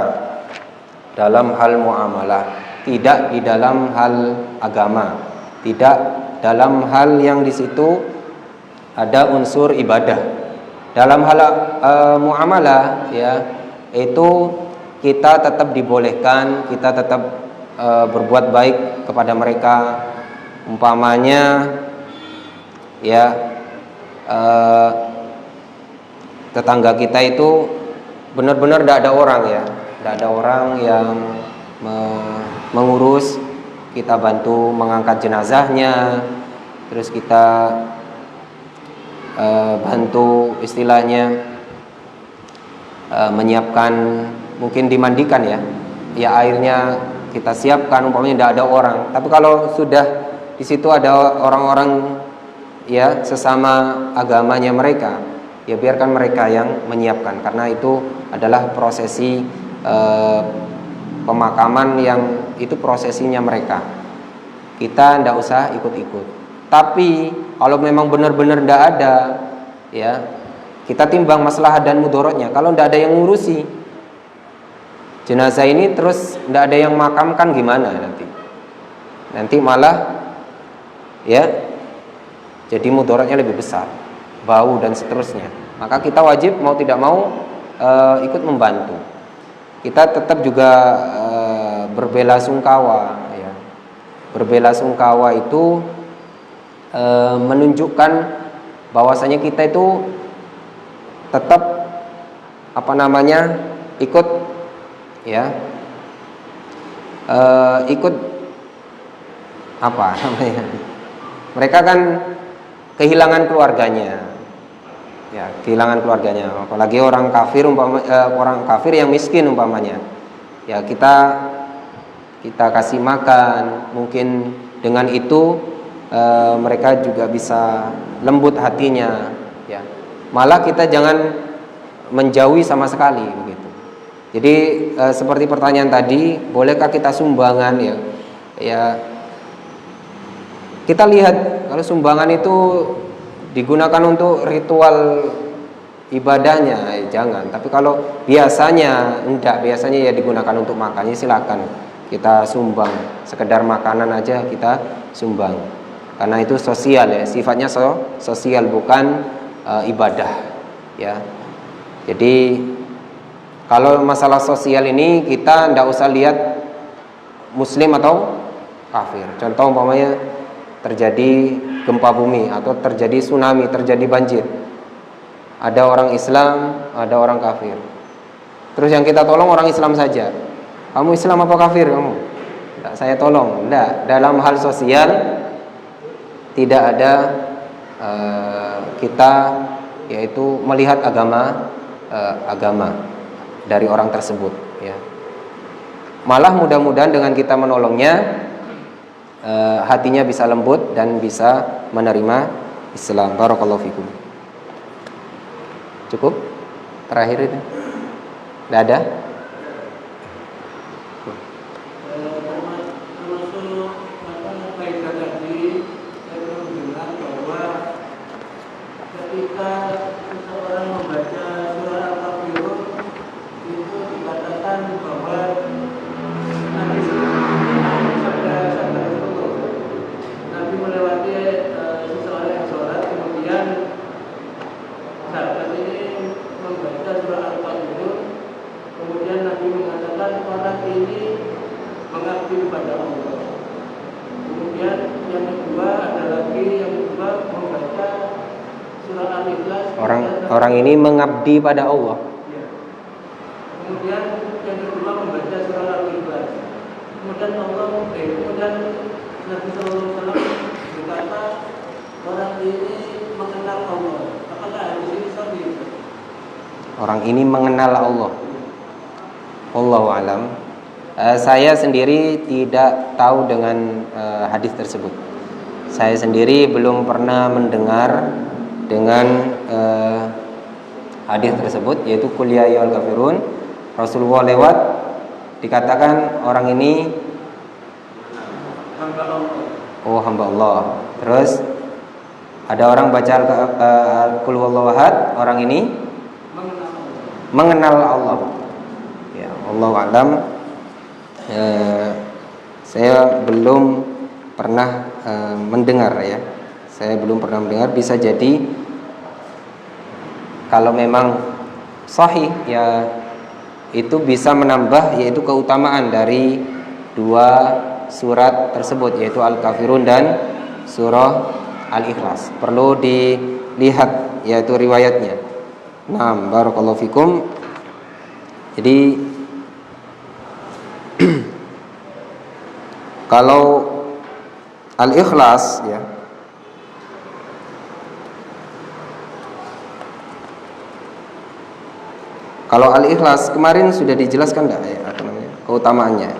dalam hal muamalah, tidak di dalam hal agama, tidak dalam hal yang di situ ada unsur ibadah. Dalam hal muamalah ya, itu kita tetap dibolehkan, kita tetap berbuat baik kepada mereka. Umpamanya ya tetangga kita itu benar-benar tidak ada orang ya, tidak ada orang yang mengurus, kita bantu mengangkat jenazahnya, terus kita bantu istilahnya menyiapkan, mungkin dimandikan ya airnya kita siapkan, umpamanya tidak ada orang. Tapi kalau sudah di situ ada orang-orang ya sesama agamanya mereka, ya biarkan mereka yang menyiapkan, karena itu adalah prosesi pemakaman yang itu prosesinya mereka. Kita tidak usah ikut-ikut. Tapi kalau memang benar-benar tidak ada, ya kita timbang maslahat dan mudaratnya. Kalau tidak ada yang ngurusi jenazah ini, terus tidak ada yang makamkan, gimana nanti malah ya jadi mudaratnya lebih besar, bau dan seterusnya. Maka kita wajib mau tidak mau ikut membantu. Kita tetap juga berbelasungkawa ya. Berbelasungkawa itu menunjukkan bahwasanya kita itu tetap ikut ya, ikut mereka kan kehilangan keluarganya ya, kehilangan keluarganya, apalagi orang kafir orang kafir yang miskin umpamanya ya, kita kasih makan, mungkin dengan itu mereka juga bisa lembut hatinya ya. Malah kita jangan menjauhi sama sekali begitu. Jadi seperti pertanyaan tadi, bolehkah kita sumbangan ya kita lihat kalau sumbangan itu digunakan untuk ritual ibadahnya jangan. Tapi kalau biasanya ya digunakan untuk makannya, silakan kita sumbang, sekedar makanan aja kita sumbang, karena itu sosial ya, sifatnya sosial, bukan ibadah ya. Jadi kalau masalah sosial ini kita tidak usah lihat muslim atau kafir. Contoh umpamanya terjadi gempa bumi atau terjadi tsunami, terjadi banjir, ada orang Islam, ada orang kafir, terus yang kita tolong orang Islam saja. Kamu Islam apa kafir kamu? Tidak, saya tolong. Tidak, dalam hal sosial tidak ada kita yaitu melihat agama dari orang tersebut, ya. Malah mudah-mudahan dengan kita menolongnya, hatinya bisa lembut dan bisa menerima Islam. Barakallahu fikum. Cukup? Terakhir itu? Tidak ada? Orang ini mengabdi pada Allah. Kemudian yang kedua membaca surah Al-Ikhlas. Kemudian Nabi Sallallahu Alaihi Wasallam berkata, orang ini mengenal Allah. Apakah hadis ini sahih? Orang ini mengenal Allah. Wallahu alam. Saya sendiri tidak tahu dengan hadis tersebut. Saya sendiri belum pernah mendengar dengan hadis tersebut, yaitu qul ya ayyuhal kafirun. Rasulullah lewat dikatakan orang ini hamba Allah. Terus ada orang baca qul huwallahu ahad, orang ini mengenal Allah. Ya, wallahu a'lam. Saya belum pernah mendengar, ya. Saya belum pernah mendengar. Bisa jadi kalau memang sahih, ya, itu bisa menambah yaitu keutamaan dari dua surat tersebut, yaitu Al-Kafirun dan surah Al-Ikhlas. Perlu dilihat yaitu riwayatnya. Nah, barakallahu fikum. Jadi kalau Al-Ikhlas, ya, kalau Al-Ikhlas kemarin sudah dijelaskan enggak, ya, apa namanya, keutamaannya?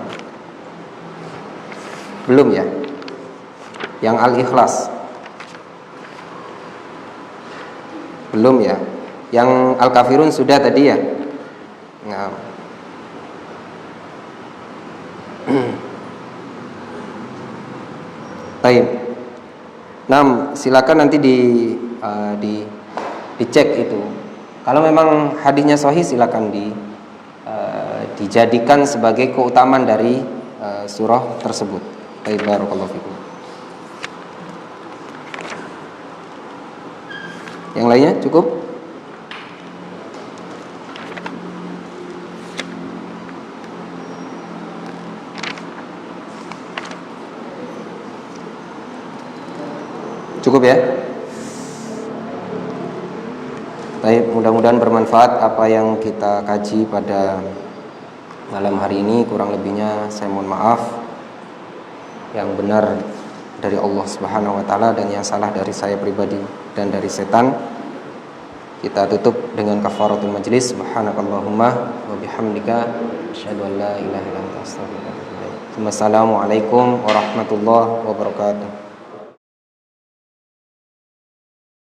Belum, ya? Yang Al-Ikhlas belum, ya? Yang Al-Kafirun sudah tadi, ya? Nah. Baik. Nah, silakan nanti dicek itu. Kalau memang hadisnya sahih, silakan dijadikan sebagai keutamaan dari surah tersebut. Baik, barakallahu fikum. Yang lainnya cukup? Cukup, ya? Baik, mudah-mudahan bermanfaat apa yang kita kaji pada malam hari ini. Kurang lebihnya saya mohon maaf. Yang benar dari Allah Subhanahu wa taala dan yang salah dari saya pribadi dan dari setan. Kita tutup dengan kafaratul majlis. Subhanakallahumma wa bihamdika asyhadu an la ilaha illa anta astaghfiruka wa atubu ilaik. Wassalamualaikum warahmatullahi wabarakatuh.